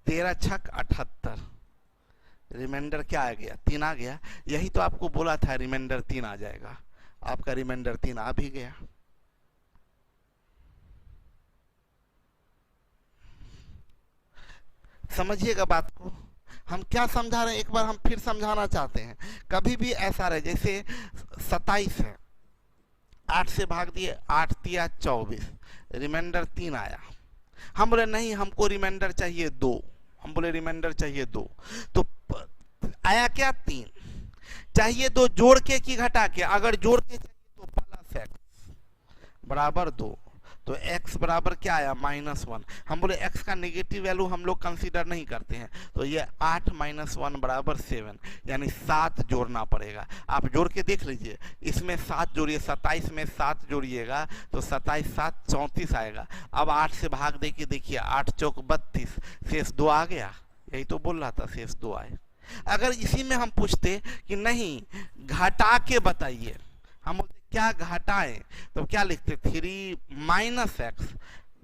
13 छक 78, रिमाइंडर क्या आ गया, 3 आ गया। यही तो आपको बोला था रिमाइंडर 3 आ जाएगा, आपका रिमाइंडर 3 आ भी गया। समझिएगा बात को, हम क्या समझा रहे हैं एक बार हम फिर समझाना चाहते हैं। कभी भी ऐसा रहे, जैसे 27 है, 8 से भाग दिए, 8 तिया 24, रिमाइंडर 3 आया। हम बोले नहीं हमको रिमाइंडर चाहिए 2, हम बोले रिमाइंडर चाहिए 2, तो आया क्या 3, चाहिए 2 जोड़ के कि घटा के, अगर जोड़ के चाहिए तो प्लस x बराबर 2, तो x बराबर क्या आया -1। हम बोले x का नेगेटिव वैल्यू हम लोग कंसीडर नहीं करते हैं, तो ये 8 - 1 बराबर 7, यानी 7 जोड़ना पड़ेगा। आप जोड़ के देख लीजिए, इसमें 7 जोड़िए, 27 में 7 जोड़िएगा तो 27 7 34 आएगा। अब 8 से भाग दे के देखिए, 8 चौक 32, शेष 2 आ गया। यही तो बोल रहा था शेष 2 आए। अगर इसी में हम पूछते कि नहीं घटा के बताइए, हम बोलते क्या घटाएं, तो क्या लिखते 3 - x,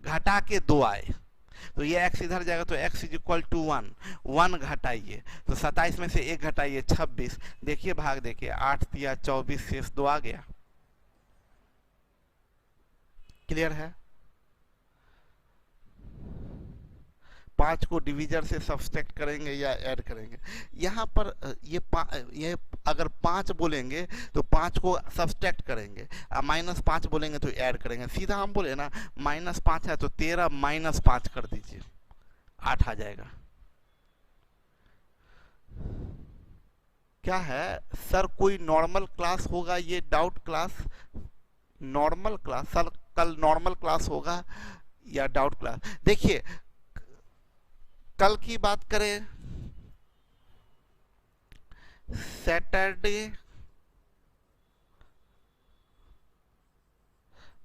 घटा के 2 आए, तो ये x इधर जाएगा तो x = 1, 1 घटाइए, तो 27 में से 1 घटाइए 26, देखिए भाग देखिए 8 तिया 24, शेष 2 आ गया। क्लियर है। 5 को डिवीजर से सब्सट्रैक्ट करेंगे या ऐड करेंगे। यहाँ पर ये अगर 5 बोलेंगे तो 5 को सब्सट्रैक्ट करेंगे, -5 बोलेंगे तो ऐड करेंगे। सीधा हम बोले ना -5 है तो 13 - 5 कर दीजिए, 8 आ जाएगा। क्या है सर, कोई नॉर्मल क्लास होगा, ये doubt class, normal class sir, कल नॉर्मल क्लास होगा या डाउट क्लास। देखिए कल की बात करें, सैटरडे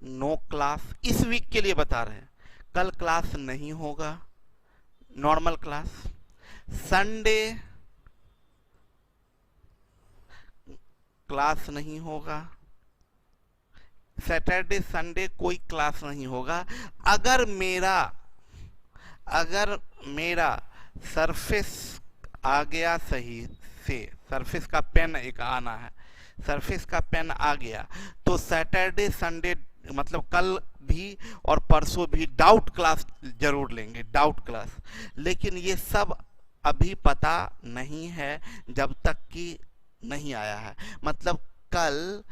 नो क्लास, इस वीक के लिए बता रहे हैं, कल क्लास नहीं होगा नॉर्मल क्लास। संडे क्लास नहीं होगा, सैटरडे संडे कोई क्लास नहीं होगा। अगर मेरा सरफेस आ गया सही से, सरफेस का पेन एक आना है, सरफेस का पेन आ गया तो सैटरडे संडे मतलब कल भी और परसों भी डाउट क्लास जरूर लेंगे, डाउट क्लास। लेकिन ये सब अभी पता नहीं है जब तक कि नहीं आया है, मतलब कल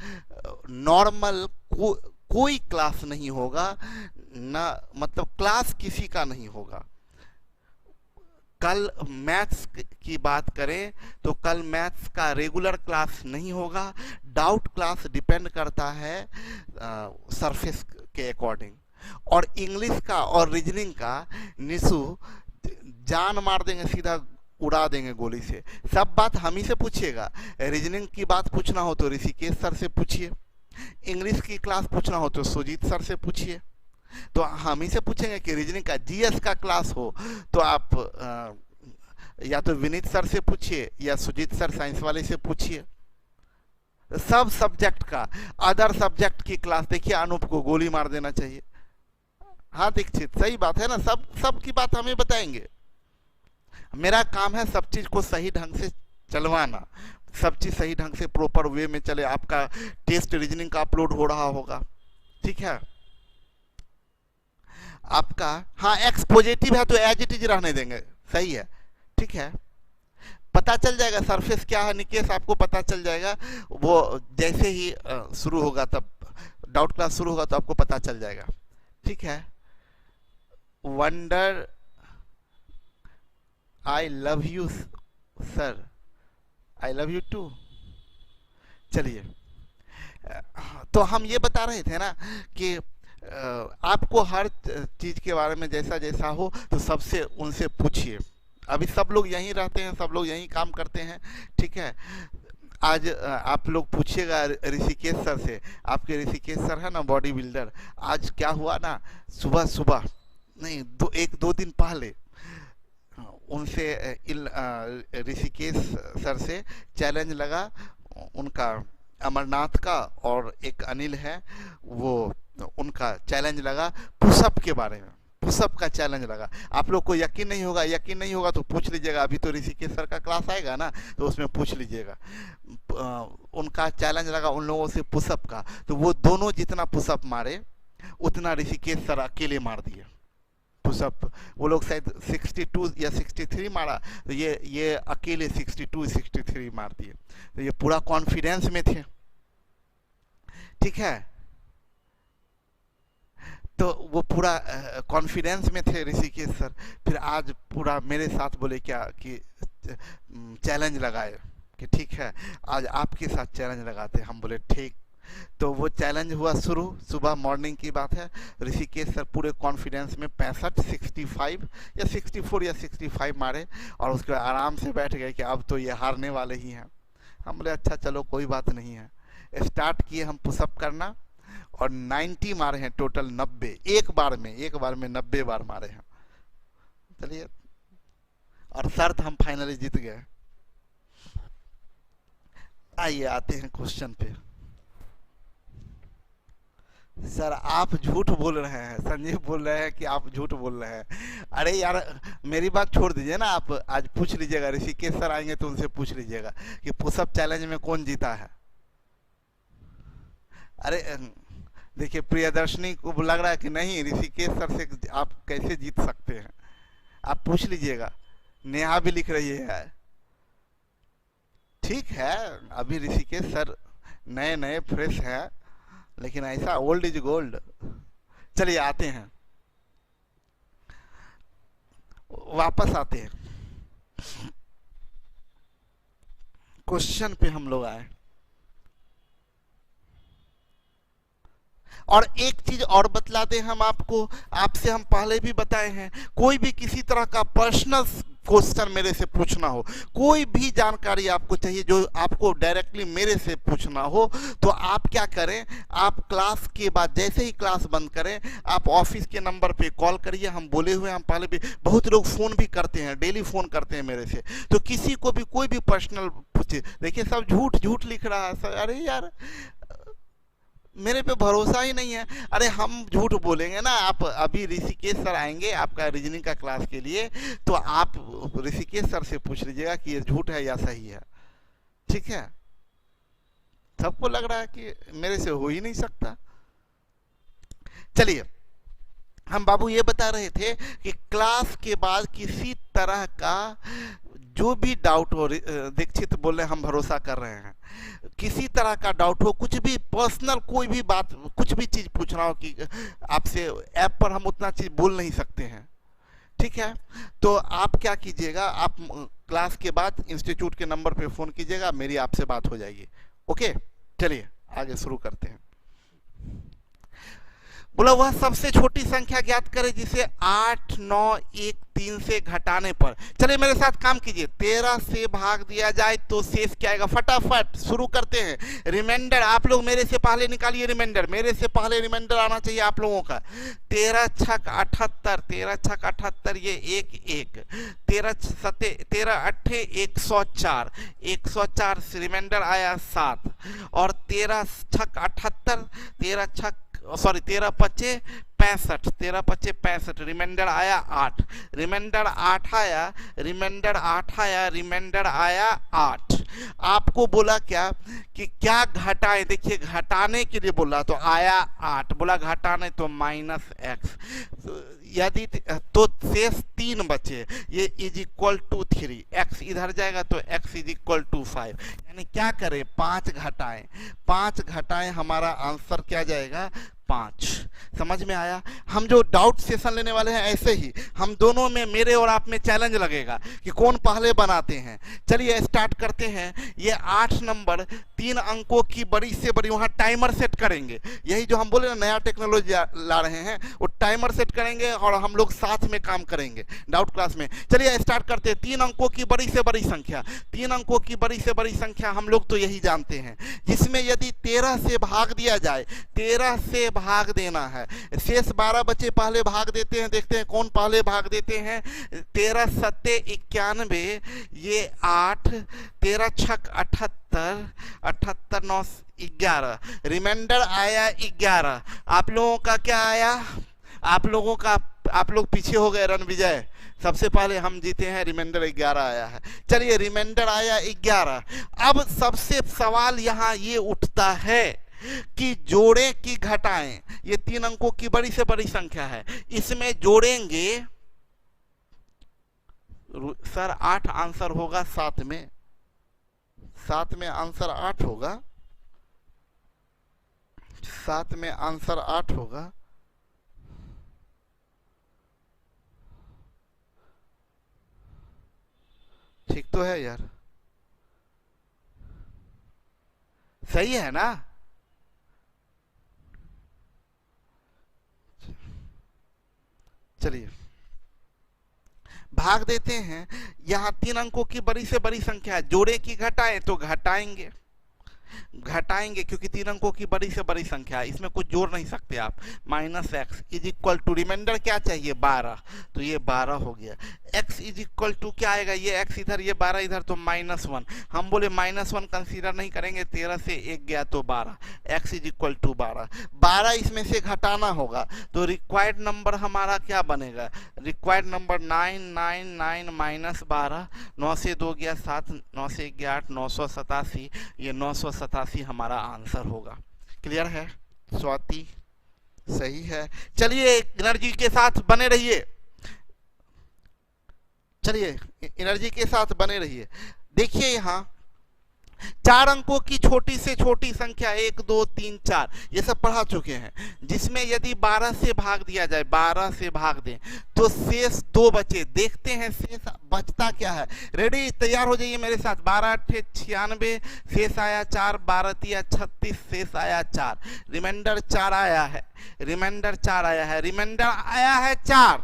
नॉर्मल कोई क्लास नहीं होगा ना, मतलब क्लास किसी का नहीं होगा। कल मैथ्स की बात करें तो कल मैथ्स का रेगुलर क्लास नहीं होगा, डाउट क्लास डिपेंड करता है सरफेस के अकॉर्डिंग। और इंग्लिश का और रीजनिंग का निशु जान मार देंगे, सीधा उड़ा देंगे गोली से। सब बात हम ही से पूछिएगा, रीजनिंग की बात पूछना हो तो ऋषिकेश सर से पूछिए, इंग्लिश की क्लास पूछना हो तो सुजीत सर से पूछिए। तो हम ही से पूछेंगे कि रीजनिंग का जीएस का क्लास हो तो आप या तो विनीत सर से पूछिए या सुजीत सर साइंस वाले से पूछिए। सब सब्जेक्ट का, अदर सब्जेक्ट की क्लास देखिए अनूप को गोली मार देना चाहिए। हाँ दीक्षित सही बात है ना, सब की बात हमें बताएंगे। मेरा काम है सब चीज को सही ढंग से चलवाना, सब चीज सही ढंग से प्रॉपर वे में चले। आपका टेस्ट रीजनिंग का अपलोड हो रहा होगा, ठीक है आपका। हाँ एक्स पॉजिटिव है तो एज इट इज रहने देंगे, सही है, ठीक है। पता चल जाएगा सरफेस क्या है निकेश, आपको पता चल जाएगा वो जैसे ही शुरू होगा, तब डाउट क्लास शुरू होगा तो आपको पता चल जाएगा, ठीक है। Wonder I love you sir, I love you too. चलिए, तो हम ये बता रहे थे ना कि आपको हर चीज के बारे में जैसा जैसा हो तो सबसे उनसे पूछिए। अभी सब लोग यहीं रहते हैं, सब लोग यहीं काम करते हैं, ठीक है। आज आप लोग पूछिएगा ऋषिकेश सर से, आपके ऋषिकेश सर है ना बॉडी बिल्डर, आज क्या हुआ ना, सुबह सुबह नहीं एक दो दिन पहले उनसे ऋषिकेश सर से चैलेंज लगा उनका, अमरनाथ का और एक अनिल है वो, उनका चैलेंज लगा पुशअप के बारे में, पुशअप का चैलेंज लगा। आप लोग को यकीन नहीं होगा, यकीन नहीं होगा तो पूछ लीजिएगा, अभी तो ऋषिकेश सर का क्लास आएगा ना तो उसमें पूछ लीजिएगा। उनका चैलेंज लगा उन लोगों से पुशअप का, तो वो दोनों जितना पुशअप मारे उतना ऋषिकेश सर अकेले मार दिए पुशअप। वो लोग शायद 62 या 63 मारा, तो ये अकेले 62 63 मार दिए। तो ये पूरा कॉन्फिडेंस में थे, ठीक है। तो वो पूरा कॉन्फिडेंस में थे ऋषिकेश सर। फिर आज पूरा मेरे साथ बोले क्या कि चैलेंज लगाए कि ठीक है आज आपके साथ चैलेंज लगाते। हम बोले ठीक। तो वो चैलेंज हुआ शुरू, सुबह मॉर्निंग की बात है। ऋषिकेश सर पूरे कॉन्फिडेंस में 65 65 या 64 या 65 मारे और उसके बाद आराम से बैठ गए कि अब तो ये हारने वाले ही हैं। हम बोले अच्छा चलो कोई बात नहीं है। स्टार्ट किए हम पुशअप करना और 90 मारे हैं टोटल, 90 एक बार में 90 बार मारे हैं। चलिए, और शर्त हम फाइनली जीत गए। आइए आते हैं क्वेश्चन पे। सर आप झूठ बोल रहे हैं, संजीव बोल रहे हैं कि आप झूठ बोल रहे हैं। अरे यार मेरी बात छोड़ दीजिए ना, आप आज पूछ लीजिएगा, ऋषिकेश सर आएंगे तो उनसे पूछ लीजिएगा कि पुशअप चैलेंज में कौन जीता है। अरे देखिए प्रियदर्शनी को लग रहा है कि नहीं ऋषिकेश सर से आप कैसे जीत सकते हैं, आप पूछ लीजिएगा। नेहा भी लिख रही है, ठीक है अभी ऋषिकेश सर नए नए फ्रेश हैं, लेकिन ऐसा ओल्ड इज गोल्ड। चलिए आते हैं, वापस आते हैं क्वेश्चन पे हम लोग आए। और एक चीज और बतला दें हम आपको, आपसे हम पहले भी बताए हैं, कोई भी किसी तरह का पर्सनल क्वेश्चन मेरे से पूछना हो, कोई भी जानकारी आपको चाहिए जो आपको डायरेक्टली मेरे से पूछना हो, तो आप क्या करें, आप क्लास के बाद जैसे ही क्लास बंद करें आप ऑफिस के नंबर पे कॉल करिए। हम बोले हुए हम पहले भी, बहुत लोग फ़ोन भी करते हैं, डेली फ़ोन करते हैं मेरे से, तो किसी को भी कोई भी पर्सनल पूछे। देखिए सब झूठ झूठ लिख रहा है सर, अरे यार मेरे पे भरोसा ही नहीं है। अरे हम झूठ बोलेंगे ना, आप अभी ऋषिकेश सर आएंगे आपका रीजनिंग का क्लास के लिए, तो आप ऋषिकेश सर से पूछ लीजिएगा कि ये झूठ है या सही है, ठीक है। सबको लग रहा है कि मेरे से हो ही नहीं सकता। चलिए हम बाबू ये बता रहे थे कि क्लास के बाद किसी तरह का जो भी डाउट हो, दीक्षित बोले हम भरोसा कर रहे हैं, किसी तरह का डाउट हो, कुछ भी पर्सनल कोई भी बात, कुछ भी चीज पूछना हो कि आपसे ऐप पर हम उतना चीज बोल नहीं सकते हैं, ठीक है। तो आप क्या कीजिएगा, आप क्लास के बाद इंस्टीट्यूट के नंबर पे फोन कीजिएगा, मेरी आपसे बात हो जाएगी। ओके चलिए आगे शुरू करते हैं। बोला वह सबसे छोटी संख्या ज्ञात करें जिसे 8 9 1 3 से घटाने पर, चलिए मेरे साथ काम कीजिए, 13 से भाग दिया जाए तो शेष क्या आएगा। फटाफट शुरू करते हैं। रिमाइंडर आप लोग मेरे से पहले निकालिए, रिमाइंडर मेरे से पहले रिमाइंडर आना चाहिए आप लोगों का। 13 छक 78, 13 छक 78 ये 1 1, 13 अट्ठे 104, 104 से रिमाइंडर आया 7 और 13 छक 78, 13 छक 13 पच्चे 65, 13 पच्चे 65, रिमाइंडर आया 8, रिमाइंडर 8 आया, रिमाइंडर 8 आया, रिमाइंडर आया 8। आपको बोला क्या कि क्या घटाएं, देखिए घटाने के लिए बोला तो आया 8, बोला घटाने तो -x, यदि तो शेष 3 बचे, ये इज इक्वल टू 3, x इधर जाएगा तो x इज इक्वल टू 5, यानी क्या करें 5 घटाएं, 5 घटाएं, हमारा आंसर क्या जाएगा 5। समझ में आया। हम जो डाउट सेशन लेने वाले हैं ऐसे ही हम दोनों में, मेरे और आप में चैलेंज लगेगा कि कौन पहले बनाते हैं। चलिए स्टार्ट करते हैं। ये 8 नंबर 3 अंकों की बड़ी से बड़ी, वहां टाइमर सेट करेंगे, यही जो हम बोले ना नया टेक्नोलॉजी ला रहे हैं, वो टाइमर सेट करेंगे और हम लोग साथ में काम करेंगे डाउट क्लास में। चलिए स्टार्ट करते हैं। 3 अंकों की बड़ी से बड़ी संख्या, 3 अंकों की बड़ी से बड़ी संख्या हम लोग तो यही जानते हैं, जिसमें यदि 13 से भाग दिया जाए, 13 से भाग देना है, शेष 12 बचे, पहले भाग देते हैं, देखते हैं कौन पहले भाग देते हैं। 13 सत्ते 91, ये 8, 13 छक 78, 78 9 11, रिमाइंडर आया 11। आप लोगों का क्या आया, आप लोगों का, आप लोग पीछे हो गए रणविजय, सबसे पहले हम जीते हैं, रिमाइंडर 11 आया है। चलिए रिमाइंडर आया 11। अब सबसे सवाल यहाँ ये उठता है कि जोड़ें कि घटाएं। ये 3 अंकों की बड़ी से बड़ी संख्या है, इसमें जोड़ेंगे सर 8 आंसर होगा, 7 में, 7 में आंसर 8 होगा, 7 में आंसर 8 होगा। ठीक तो है यार, सही है ना। चलिए भाग देते हैं। यहां 3 अंकों की बड़ी से बड़ी संख्या, जोड़े की घटाएं तो घटाएंगे, घटाएंगे क्योंकि 3 अंकों की बड़ी से बड़ी संख्या है, इसमें कुछ जोड़ नहीं सकते आप। -x is equal to, reminder क्या चाहिए 12, तो ये 12 हो गया। x इज इक्वल टू क्या आएगा, ये x इधर, ये 12 इधर, तो -1। हम बोले -1 कंसीडर नहीं करेंगे, 13 से 1 गया तो 12, x इज इक्वल टू 12। 12 इसमें से घटाना होगा तो रिक्वायर्ड नंबर हमारा क्या बनेगा, रिक्वायर्ड नंबर 999 -12, 9 से 2 गया 7, 9 से 1 गया 8, 987, ये 987 हमारा आंसर होगा। क्लियर है स्वाति, सही है। चलिए एनर्जी के साथ बने रहिए, चलिए एनर्जी के साथ बने रहिए। देखिए यहाँ 4 अंकों की छोटी से छोटी संख्या 1 2 3 4 ये सब पढ़ा चुके हैं, जिसमें यदि 12 से भाग दिया जाए, 12 से भाग दें तो शेष 2 बचे। देखते हैं शेष बचता क्या है। रेडी, तैयार हो जाइए मेरे साथ। 12 8 96, शेष आया 4, 12 3 36, शेष आया 4, रिमाइंडर 4 आया है, रिमाइंडर 4 आया है, रिमाइंडर आया है 4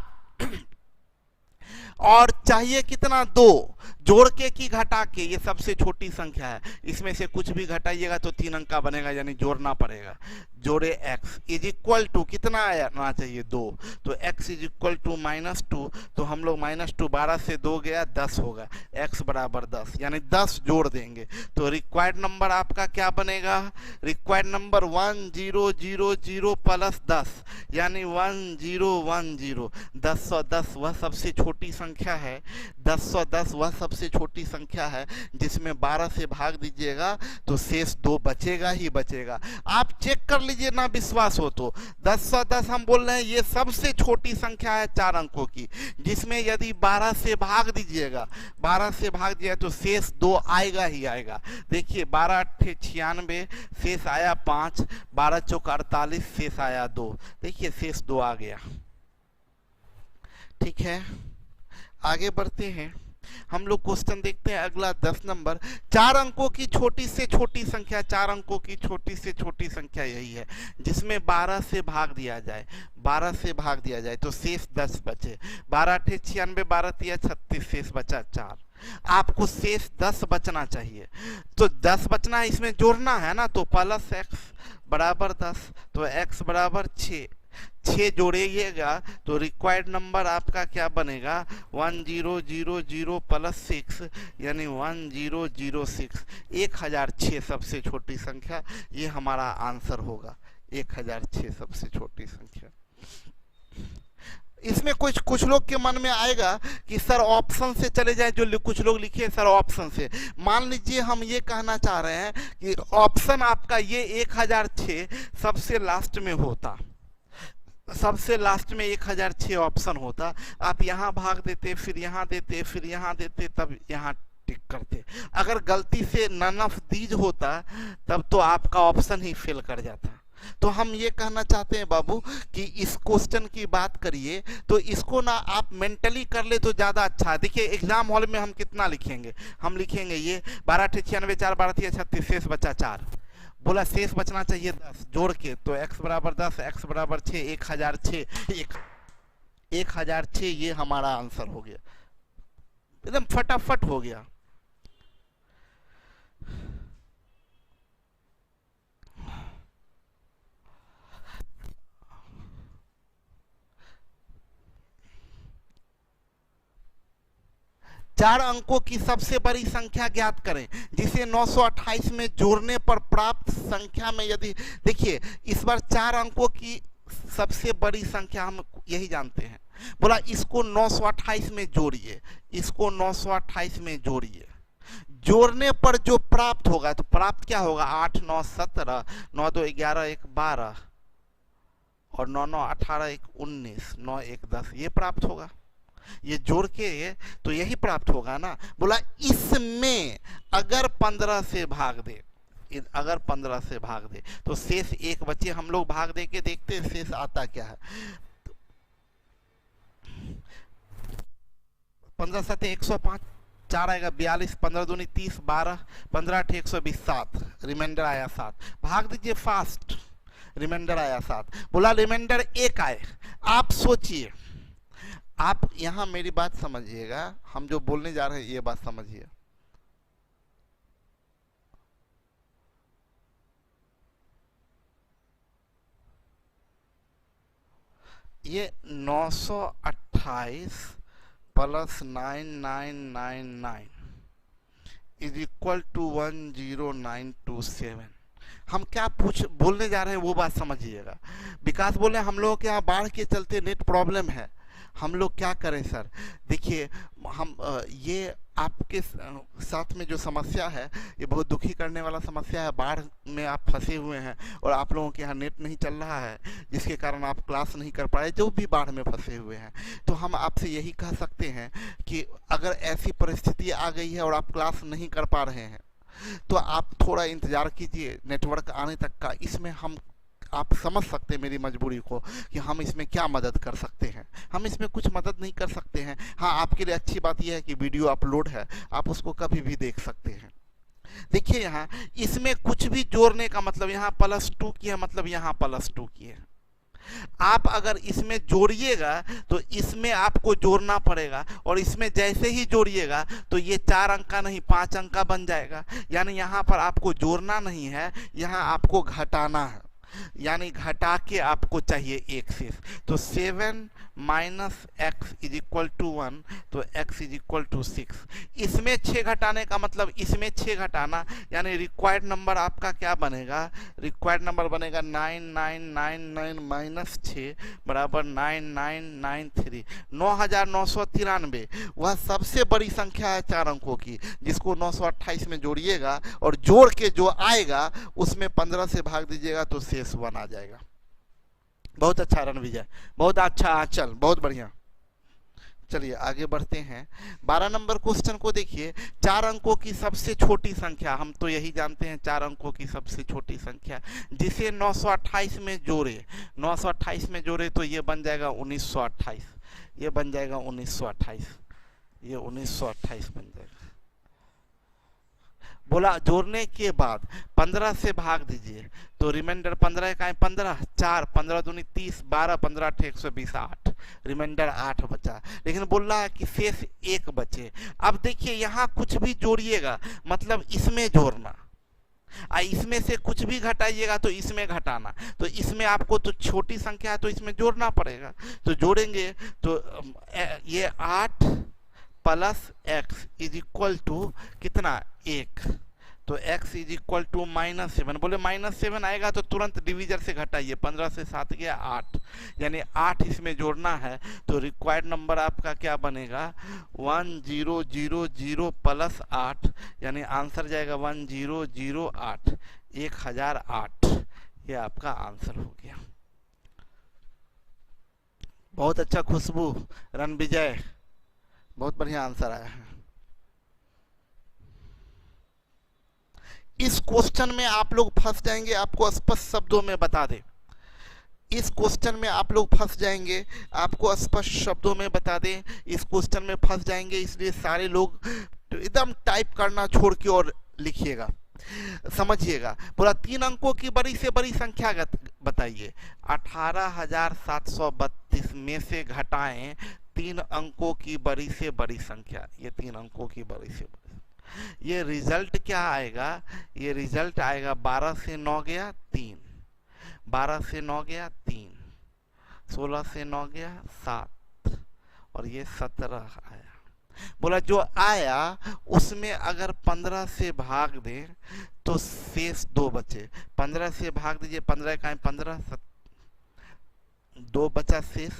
और चाहिए कितना 2, जोड़ के कि घटा के, ये सबसे छोटी संख्या है, इसमें से कुछ भी घटाइएगा तो 3 अंक का बनेगा, यानी जोड़ना पड़ेगा। जोड़े x इज इक्वल टू कितना आना चाहिए 2, तो x इज इक्वल टू -2, तो हम लोग -2, 12 से 2 गया 10 होगा, x बराबर 10, यानी 10 जोड़ देंगे तो रिक्वायर्ड नंबर आपका क्या बनेगा, रिक्वायर्ड नंबर 1000 प्लस 10, यानी 1010। 1010 वह सबसे छोटी संख्या है, 1010 वह सबसे छोटी संख्या है जिसमें 12 से भाग दीजिएगा तो शेष 2 बचेगा ही बचेगा। आप चेक कर लीजिए, ना विश्वास हो तो। 1010 हम बोल रहे हैं ये सबसे छोटी संख्या है 4 अंकों की, जिसमें यदि 12 से भाग दीजिएगा, 12 से भाग दिया तो शेष 2 आएगा ही आएगा। देखिए 12 8 96, शेष आया 5, 12 चौक 48, शेष आया 2, देखिए शेष 2 आ गया। ठीक है, आगे बढ़ते हैं। हम लोग क्वेश्चन देखते हैं अगला 10 नंबर। 4 अंकों की छोटी से छोटी संख्या, 4 अंकों की छोटी से छोटी संख्या यही है जिसमें 12 से भाग दिया जाए, 12 से भाग दिया जाए तो शेष 10 बचे। 12 8 96, 12 3 36, शेष बचा 4। आपको शेष 10 बचना चाहिए, तो 10 बचना है, इसमें जोड़ना है ना, तो प्लस x बराबर 10, तो x बराबर 6 जोड़िएगा तो रिक्वायर्ड नंबर आपका क्या बनेगा 1000 प्लस 6, यानी 1006। 1006 सबसे छोटी संख्या, ये हमारा आंसर होगा, 1006 सबसे छोटी संख्या। इसमें कुछ लोग के मन में आएगा कि सर ऑप्शन से चले जाए, जो कुछ लोग लिखे सर ऑप्शन से। मान लीजिए हम ये कहना चाह रहे हैं कि ऑप्शन आपका ये 1006 सबसे लास्ट में होता, सबसे लास्ट में 1006 ऑप्शन होता, आप यहाँ भाग देते, फिर यहाँ देते, फिर यहाँ देते, तब यहाँ टिक करते। अगर गलती से नन ऑफ दीज होता तब तो आपका ऑप्शन ही फेल कर जाता। तो हम ये कहना चाहते हैं बाबू कि इस क्वेश्चन की बात करिए तो इसको ना आप मेंटली कर ले तो ज़्यादा अच्छा है। देखिए एग्जाम हॉल में हम कितना लिखेंगे, हम लिखेंगे ये 12 × 96 4 12 × 36 शेष बचा 4। बोला शेष बचना चाहिए 10 जोड़ के, तो x बराबर 10, x बराबर 6, 1006 ये हमारा आंसर हो गया, एकदम फटाफट हो गया। चार अंकों की सबसे बड़ी संख्या ज्ञात करें जिसे 928 में जोड़ने पर प्राप्त संख्या में यदि, देखिए इस बार 4 अंकों की सबसे बड़ी संख्या हम यही जानते हैं। बोला इसको 928 में जोड़िए, इसको 928 में जोड़िए, जोड़ने पर जो प्राप्त होगा, तो प्राप्त क्या होगा 8 9 17, 9 2 11 1 12 और 9 9 18 1 19, 9 1 10, ये प्राप्त होगा। ये जोड़ के तो यही प्राप्त होगा ना। बोला इसमें अगर 15 से भाग दे, अगर 15 से भाग दे तो शेष 1 बचे। हम लोग भाग दे के देखते हैं शेष आता क्या है। 15 7 105, 4 आएगा 42, 15 दूनी 30, 12 15 8 120, 7, रिमाइंडर आया 7। भाग दीजिए फास्ट, रिमाइंडर आया 7। बोला रिमाइंडर 1 आए। आप सोचिए, आप यहां मेरी बात समझिएगा, हम जो बोलने जा रहे हैं ये बात समझिए। ये 928 प्लस 9999 इज इक्वल टू 10927। हम क्या बोलने जा रहे हैं वो बात समझिएगा। विकास बोले हम लोगों के यहाँ बाढ़ के चलते नेट प्रॉब्लम है, हम लोग क्या करें सर। देखिए हम ये आपके साथ में जो समस्या है ये बहुत दुखी करने वाला समस्या है। बाढ़ में आप फंसे हुए हैं और आप लोगों के यहाँ नेट नहीं चल रहा है, जिसके कारण आप क्लास नहीं कर पाए, जो भी बाढ़ में फंसे हुए हैं। तो हम आपसे यही कह सकते हैं कि अगर ऐसी परिस्थिति आ गई है और आप क्लास नहीं कर पा रहे हैं तो आप थोड़ा इंतज़ार कीजिए नेटवर्क आने तक का। इसमें हम आप समझ सकते हैं मेरी मजबूरी को कि हम इसमें क्या मदद कर सकते हैं। हम इसमें कुछ मदद नहीं कर सकते हैं। हाँ, आपके लिए अच्छी बात यह है कि वीडियो अपलोड है, आप उसको कभी भी देख सकते हैं। देखिए यहाँ इसमें कुछ भी जोड़ने का मतलब, यहाँ +2 की है मतलब यहाँ +2 की है। आप अगर इसमें जोड़िएगा तो इसमें आपको जोड़ना पड़ेगा, और इसमें जैसे ही जोड़िएगा तो ये 4 अंक का नहीं 5 अंक का बन जाएगा। यानी यहाँ पर आपको जोड़ना नहीं है, यहाँ आपको घटाना है, यानी घटा के आपको चाहिए 1 शेष। तो 7 - x = 1, तो x = 6। इसमें 6 घटाने का मतलब इसमें 6 घटाना, यानी रिक्वायर्ड नंबर आपका क्या बनेगा, रिक्वायर्ड नंबर बनेगा 9999 - 6 बराबर 9993। 9993 वह सबसे बड़ी संख्या है 4 अंकों की, जिसको 928 में जोड़िएगा और जोड़ के जो आएगा उसमें 15 से भाग दीजिएगा तो शेष 1 आ जाएगा। बहुत अच्छा रणविजय, बहुत अच्छा आंचल, बहुत बढ़िया। चलिए आगे बढ़ते हैं। 12 नंबर क्वेश्चन को देखिए। 4 अंकों की सबसे छोटी संख्या, हम तो यही जानते हैं 4 अंकों की सबसे छोटी संख्या, जिसे 928 में जोड़े, 928 में जोड़े तो ये बन जाएगा 1928, ये बन जाएगा 1928, ये 1928 बन जाएगा। बोला जोड़ने के बाद 15 से भाग दीजिए तो रिमाइंडर 15 का है 15, 4 15 दूनी 30, 12 15 8 120, 8, रिमाइंडर 8 बचा। लेकिन बोल रहा है कि शेष 1 बचे। अब देखिए यहाँ कुछ भी जोड़िएगा मतलब इसमें जोड़ना, इसमें से कुछ भी घटाइएगा तो इसमें घटाना। तो इसमें आपको तो छोटी संख्या है तो इसमें जोड़ना पड़ेगा। तो जोड़ेंगे तो ये 8 + x = कितना 1, तो x इज इक्वल टू -7। बोले -7 आएगा तो तुरंत डिवीजर से घटाइए, 15 से 7 गया 8, यानी 8 इसमें जोड़ना है। तो रिक्वायर्ड नंबर आपका क्या बनेगा 1000 प्लस 8, यानी आंसर जाएगा 1008, 1008। ये आपका आंसर हो गया। बहुत अच्छा खुशबू, रणविजय, बहुत बढ़िया आंसर आया है। इस क्वेश्चन में आप लोग फंस जाएंगे, आपको स्पष्ट शब्दों में बता दे। इस क्वेश्चन में आप लोग फंस जाएंगे, आपको स्पष्ट शब्दों में बता दें, इस क्वेश्चन में फंस जाएंगे। इसलिए सारे लोग एकदम टाइप करना छोड़ के और लिखिएगा, समझिएगा। पूरा 3 अंकों की बड़ी से बड़ी संख्या बताइए। 18,732 में से घटाएं 3 अंकों की बड़ी से बड़ी संख्या। ये 3 अंकों की बड़ी से बड़ी, ये रिजल्ट क्या आएगा, ये रिजल्ट आएगा 12 से 9 गया 3, 12 से 9 गया 3, 16 से 9 गया 7, और ये 17 आया। बोला जो आया उसमें अगर 15 से भाग दें तो शेष 2 बचे। 15 से भाग दीजिए, 15 का 15, 2 बचा शेष,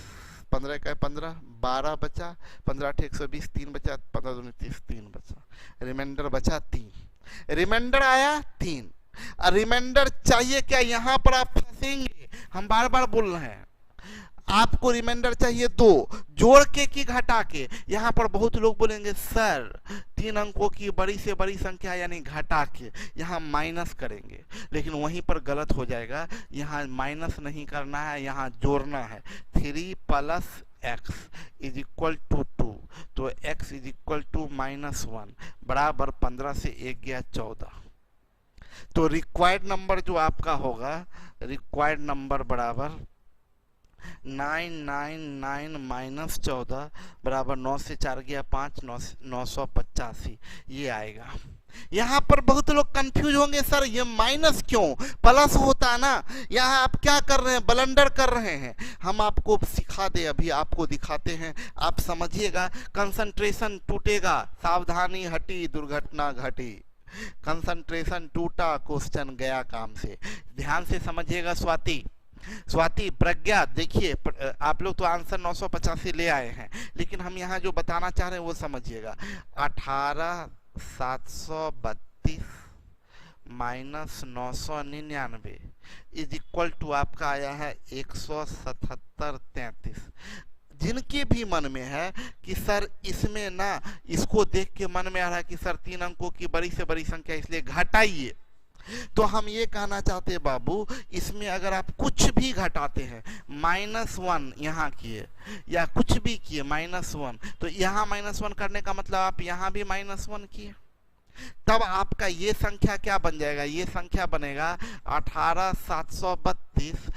15 का 15, 12 बचा, 15 8 120, 3 बचा, 15 2 30, 3 बचा, रिमाइंडर बचा 3, रिमाइंडर आया 3। रिमाइंडर चाहिए क्या, यहाँ पर आप फंसेंगे, हम बार बार बोल रहे हैं। आपको रिमाइंडर चाहिए 2, जोड़ के कि घटा के। यहाँ पर बहुत लोग बोलेंगे सर 3 अंकों की बड़ी से बड़ी संख्या यानी घटा के, यहाँ माइनस करेंगे, लेकिन वहीं पर गलत हो जाएगा। यहाँ माइनस नहीं करना है, यहाँ जोड़ना है। 3 plus x is equal to 2, तो x इज इक्वल टू -1 बराबर 15 से 1 गया 14। तो रिक्वायर्ड नंबर जो आपका होगा, रिक्वायर्ड नंबर बराबर 999 माइनस 14 बराबर 9 से 4 गया 5, 985 ये आएगा। यहाँ पर बहुत लोग कंफ्यूज होंगे, सर ये माइनस क्यों, प्लस होता ना। यहाँ आप क्या कर रहे हैं, ब्लंडर कर रहे हैं। हम आपको सिखा दे, अभी आपको दिखाते हैं, आप समझिएगा। कंसंट्रेशन टूटेगा, सावधानी हटी दुर्घटना घटी। कंसंट्रेशन टूटा, क्वेश्चन गया काम से। ध्यान से समझिएगा। स्वाति, प्रज्ञा, देखिए आप लोग तो आंसर 985 ले आए हैं, लेकिन हम यहाँ जो बताना चाह रहे हैं वो समझिएगा। 18,732 माइनस 999 इज इक्वल टू आपका आया है 17733। जिनके भी मन में है कि सर इसमें ना, इसको देख के मन में आ रहा है कि सर 3 अंकों की बड़ी से बड़ी संख्या इसलिए घटाइए, तो हम ये कहना चाहते हैं बाबू, इसमें अगर आप कुछ भी घटाते हैं, -1 यहाँ किए या कुछ भी किए -1, तो यहाँ -1 करने का मतलब आप यहाँ भी -1 किए, तब आपका ये संख्या क्या बन जाएगा, ये संख्या बनेगा 18,732।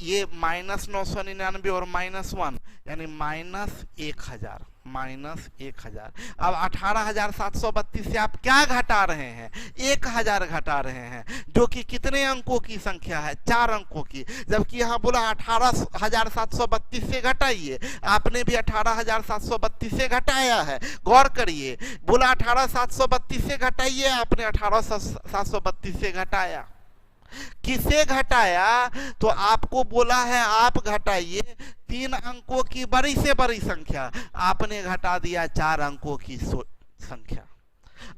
ये -999 और -1 यानी -1000, -1000। अब 18,732 से आप क्या घटा रहे हैं, 1000 घटा रहे हैं, जो कि कितने अंकों की संख्या है, 4 अंकों की। जबकि यहाँ बोला 18,732 से घटाइए, आपने भी 18,732 से घटाया है। गौर करिए, बोला 18,732 से घटाइए, आपने 18,732 से घटाया। किसे घटाया, तो आपको बोला है आप घटाइए 3 अंकों की बड़ी से बड़ी संख्या, आपने घटा दिया 4 अंकों की संख्या।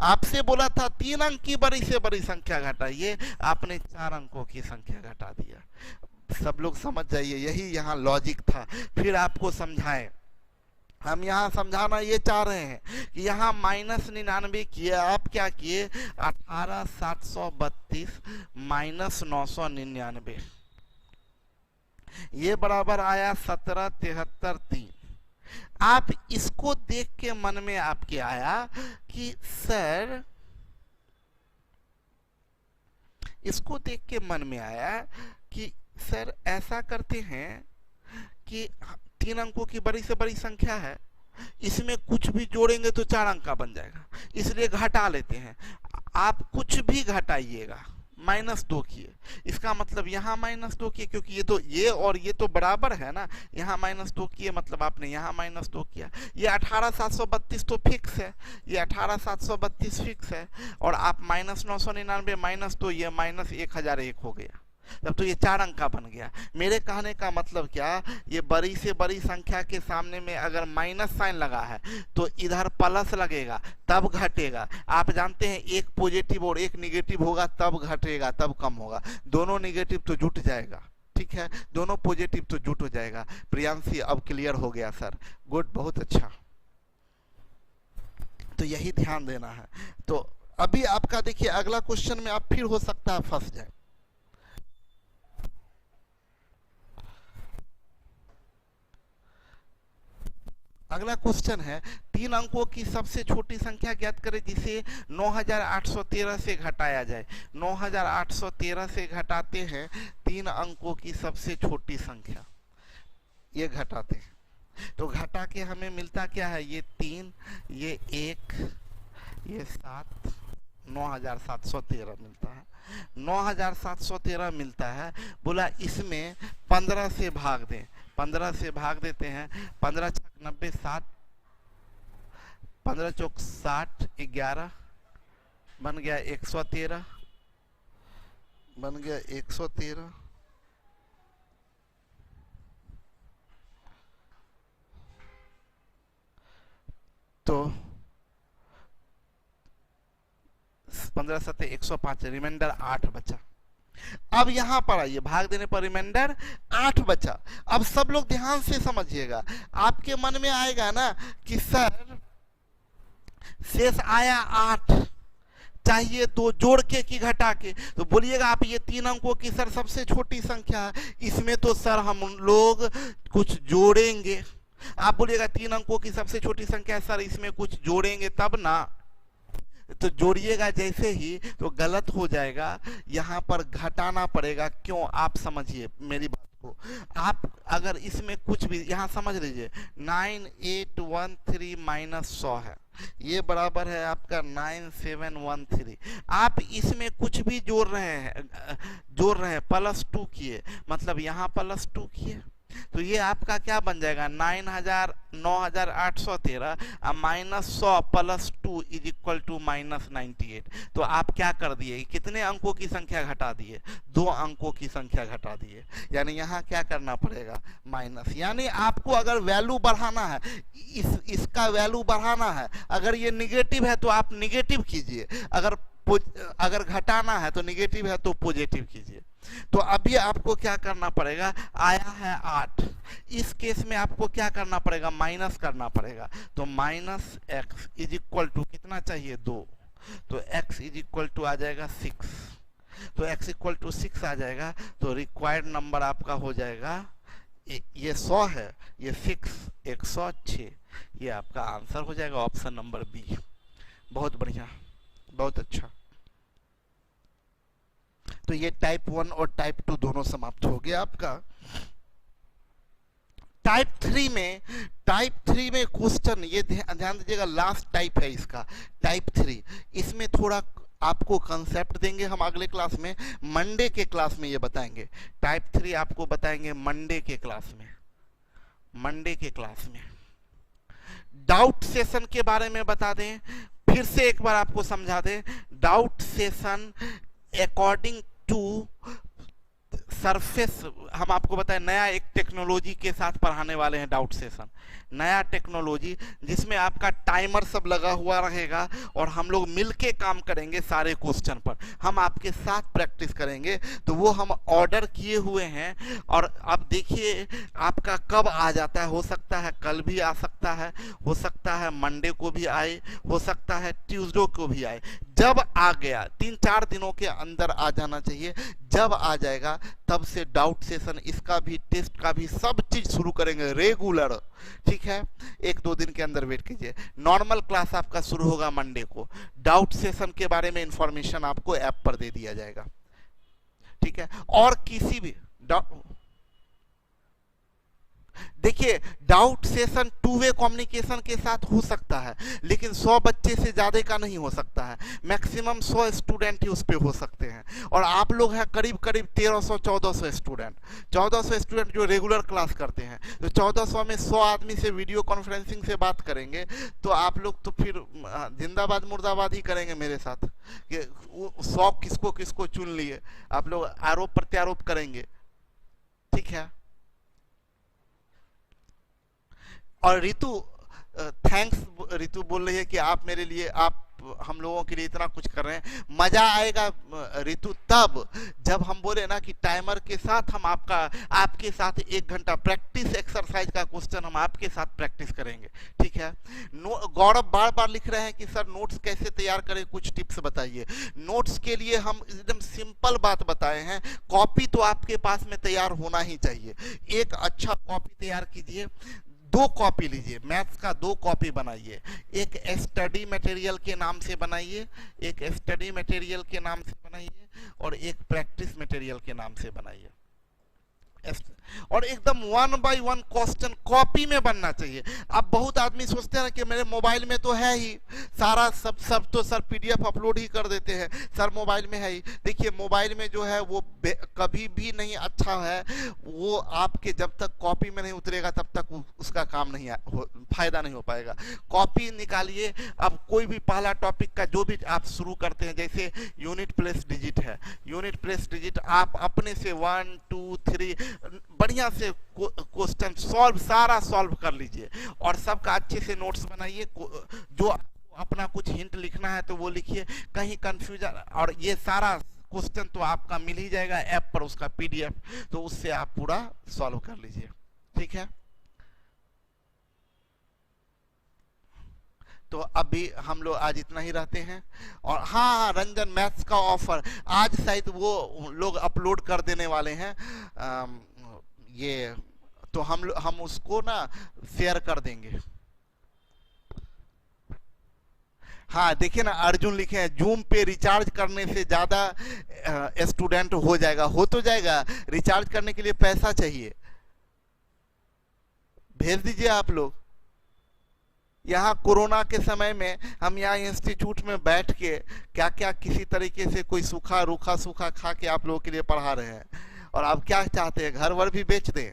आपसे बोला था 3 अंक की बड़ी से बड़ी संख्या घटाइए, आपने 4 अंकों की संख्या घटा दिया। सब लोग समझ जाइए, यही यहाँ लॉजिक था। फिर आपको समझाएं, हम यहाँ समझाना ये चाह रहे हैं कि यहाँ -99 किए, आप क्या किए 18,732 माइनस 999, ये बराबर आया 1773। आप इसको देख के मन में आपके आया कि सर, इसको देख के मन में आया कि सर ऐसा करते हैं कि 3 अंकों की बड़ी से बड़ी संख्या है, इसमें कुछ भी जोड़ेंगे तो 4 अंक का बन जाएगा, इसलिए घटा लेते हैं। आप कुछ भी घटाइएगा, -2 किए, इसका मतलब यहाँ -2 किए, क्योंकि ये और ये तो बराबर है ना, यहाँ -2 किए मतलब आपने यहाँ -2 किया। ये 18,732 तो फिक्स है, ये 18,732 फिक्स है, और आप -999 -2 ये -1001 हो गया, तब तो ये 4 अंक का बन गया। मेरे कहने का मतलब क्या, ये बड़ी से बड़ी संख्या के सामने में अगर माइनस साइन लगा है तो इधर प्लस लगेगा तब घटेगा। आप जानते हैं एक पॉजिटिव और एक निगेटिव होगा तब घटेगा तब कम होगा, दोनों निगेटिव तो जुट जाएगा, ठीक है, दोनों पॉजिटिव तो जुट हो जाएगा। प्रियांशी अब क्लियर हो गया सर, गुड, बहुत अच्छा। तो यही ध्यान देना है। तो अभी आपका देखिए अगला क्वेश्चन में आप फिर हो सकता है फंस जाए। अगला क्वेश्चन है 3 अंकों की सबसे छोटी संख्या ज्ञात करें जिसे 9813 से घटाया जाए। 9813 से घटाते हैं 3 अंकों की सबसे छोटी संख्या, ये घटाते हैं तो घटा के हमें मिलता क्या है, ये 3, ये 1, ये 7, 9713 मिलता है। 9713 मिलता है, बोला इसमें 15 से भाग दें, 15 से भाग देते हैं, 15 छक 90, 7, 15 चौक 60, 11 बन गया 113, बन गया 113। तो 15 7 105, रिमाइंडर 8 बचा। अब यहां पर आइए, भाग देने पर रिमाइंडर 8 बचा। अब सब लोग ध्यान से समझिएगा, आपके मन में आएगा ना कि सर शेष आया 8, चाहिए 2 जोड़ के कि घटा के, तो बोलिएगा आप ये 3 अंकों की सर सबसे छोटी संख्या है, इसमें तो सर हम लोग कुछ जोड़ेंगे। आप बोलिएगा 3 अंकों की सबसे छोटी संख्या है सर, इसमें कुछ जोड़ेंगे तब ना, तो जोड़िएगा जैसे ही तो गलत हो जाएगा, यहाँ पर घटाना पड़ेगा। क्यों, आप समझिए मेरी बात को। आप अगर इसमें कुछ भी यहाँ समझ लीजिए, 9813 माइनस 100 है, ये बराबर है आपका 9713। आप इसमें कुछ भी जोड़ रहे हैं +2 किए, मतलब यहाँ +2 किए, तो ये आपका क्या बन जाएगा 9813 -100 +2 इज इक्वल टू -98। तो आप क्या कर दिए, कितने अंकों की संख्या घटा दिए, 2 अंकों की संख्या घटा दिए, यानी यहाँ क्या करना पड़ेगा माइनस। यानी आपको अगर वैल्यू बढ़ाना है, इसका वैल्यू बढ़ाना है, अगर ये निगेटिव है तो आप निगेटिव कीजिए, अगर घटाना है तो निगेटिव है तो पॉजिटिव कीजिए। तो अभी आपको क्या करना पड़ेगा, आया है 8, इस केस में आपको क्या करना पड़ेगा, माइनस करना पड़ेगा। तो -x इज इक्वल टू कितना चाहिए 2, तो x इज इक्वल टू आ जाएगा 6, तो x इक्वल टू 6 आ जाएगा। तो रिक्वायर्ड नंबर आपका हो जाएगा, ये 100 है, ये 6 106, ये आपका आंसर हो जाएगा ऑप्शन नंबर बी। बहुत बढ़िया, बहुत अच्छा। तो ये टाइप 1 और टाइप 2 दोनों समाप्त हो गया आपका। टाइप 3 में क्वेश्चन, ये ध्यान दीजिएगा, लास्ट टाइप है इसका, टाइप 3। इसमें थोड़ा आपको कंसेप्ट देंगे हम अगले क्लास में, मंडे के क्लास में ये बताएंगे। टाइप 3 आपको बताएंगे मंडे के क्लास में। डाउट सेशन के बारे में बता दें, फिर से एक बार आपको समझा दें। Doubt session according to surface, हम आपको बताएं नया एक टेक्नोलॉजी के साथ पढ़ाने वाले हैं डाउट सेशन, नया टेक्नोलॉजी जिसमें आपका टाइमर सब लगा हुआ रहेगा और हम लोग मिलके काम करेंगे सारे क्वेश्चन पर, हम आपके साथ प्रैक्टिस करेंगे। तो वो हम ऑर्डर किए हुए हैं और अब देखिए आपका कब आ जाता है, हो सकता है कल भी आ सकता है, हो सकता है मंडे को भी आए, हो सकता है ट्यूसडे को भी आए। जब आ गया 3-4 दिनों के अंदर आ जाना चाहिए, जब आ जाएगा तब से डाउट सेशन, इसका भी टेस्ट का भी सब चीज शुरू करेंगे रेगुलर, ठीक है। 1-2 दिन के अंदर वेट कीजिए। नॉर्मल क्लास आपका शुरू होगा मंडे को, डाउट सेशन के बारे में इंफॉर्मेशन आपको ऐप पर दे दिया जाएगा, ठीक है। और किसी भी देखिए, doubt session two way communication के साथ हो सकता है, लेकिन 100 बच्चे से ज़्यादा का नहीं हो सकता है। मैक्सिमम 100 स्टूडेंट ही उस पर हो सकते हैं। और आप लोग हैं करीब करीब 1300-1400 स्टूडेंट, 1400 स्टूडेंट जो रेगुलर क्लास करते हैं। तो 1400 में 100 आदमी से वीडियो कॉन्फ्रेंसिंग से बात करेंगे, तो आप लोग तो फिर जिंदाबाद मुर्दाबाद ही करेंगे मेरे साथ कि 100 किसको किसको चुन लिए, आप लोग आरोप प्रत्यारोप करेंगे। ठीक है। और रितु, थैंक्स, रितु बोल रही है कि आप मेरे लिए, आप हम लोगों के लिए इतना कुछ कर रहे हैं। मजा आएगा रितु तब जब हम बोले ना कि टाइमर के साथ हम आपके साथ 1 घंटा प्रैक्टिस एक्सरसाइज का क्वेश्चन हम आपके साथ प्रैक्टिस करेंगे। ठीक है। गौरव बार बार लिख रहे हैं कि सर नोट्स कैसे तैयार करें, कुछ टिप्स बताइए। नोट्स के लिए हम एकदम सिंपल बात बताए हैं। कॉपी तो आपके पास में तैयार होना ही चाहिए। एक अच्छा कॉपी तैयार कीजिए, 2 कॉपी लीजिए, मैथ्स का 2 कॉपी बनाइए। एक स्टडी मटेरियल के नाम से बनाइए, एक स्टडी मटेरियल के नाम से बनाइए, और एक प्रैक्टिस मटेरियल के नाम से बनाइए। और एकदम 1 बाय 1 क्वेश्चन कॉपी में बनना चाहिए। अब बहुत आदमी सोचते हैं कि मेरे मोबाइल में तो है ही सारा, सब तो सर पीडीएफ अपलोड ही कर देते हैं, सर मोबाइल में है ही। देखिए, मोबाइल में जो है वो कभी भी नहीं अच्छा है, वो आपके जब तक कॉपी में नहीं उतरेगा तब तक उसका काम नहीं फायदा नहीं हो पाएगा। कॉपी निकालिए। अब कोई भी पहला टॉपिक का जो भी आप शुरू करते हैं, जैसे यूनिट प्लस डिजिट है, यूनिट प्लस डिजिट आप अपने से 1 2 3 बढ़िया से क्वेश्चन सारा सॉल्व कर लीजिए, और सबका अच्छे से नोट्स बनाइए। जो अपना कुछ हिंट लिखना है तो वो लिखिए, कहीं कंफ्यूजन, और ये सारा क्वेश्चन तो आपका मिल ही जाएगा ऐप पर, उसका पीडीएफ, तो उससे आप पूरा सॉल्व कर लीजिए। ठीक है। तो अभी हम लोग आज इतना ही रहते हैं। और हाँ, रंजन मैथ्स का ऑफर आज शायद वो लोग अपलोड कर देने वाले हैं, ये तो हम उसको ना शेयर कर देंगे। हाँ, देखिए ना, अर्जुन लिखे हैं जूम पे रिचार्ज करने से ज़्यादा स्टूडेंट हो जाएगा। हो तो जाएगा, रिचार्ज करने के लिए पैसा चाहिए, भेज दीजिए आप लोग। यहाँ कोरोना के समय में हम यहाँ इंस्टीट्यूट में बैठ के क्या क्या किसी तरीके से कोई सूखा रूखा सूखा खा के आप लोगों के लिए पढ़ा रहे हैं, और आप क्या चाहते हैं, घर वर भी बेच दें।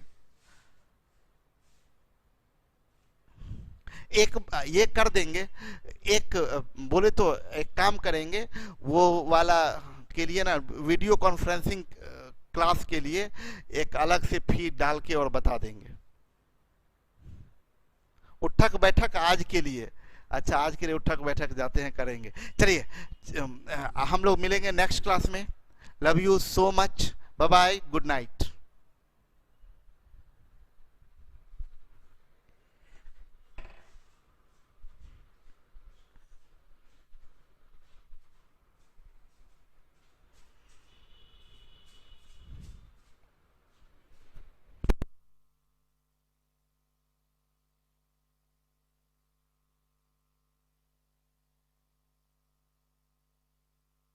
एक ये कर देंगे, एक बोले तो एक काम करेंगे, वो वाला के लिए ना वीडियो कॉन्फ्रेंसिंग क्लास के लिए एक अलग से फी डाल के और बता देंगे। उठक बैठक आज के लिए, अच्छा आज के लिए उठक बैठक जाते हैं, करेंगे। चलिए, हम लोग मिलेंगे नेक्स्ट क्लास में। Love you so much, bye bye, good night.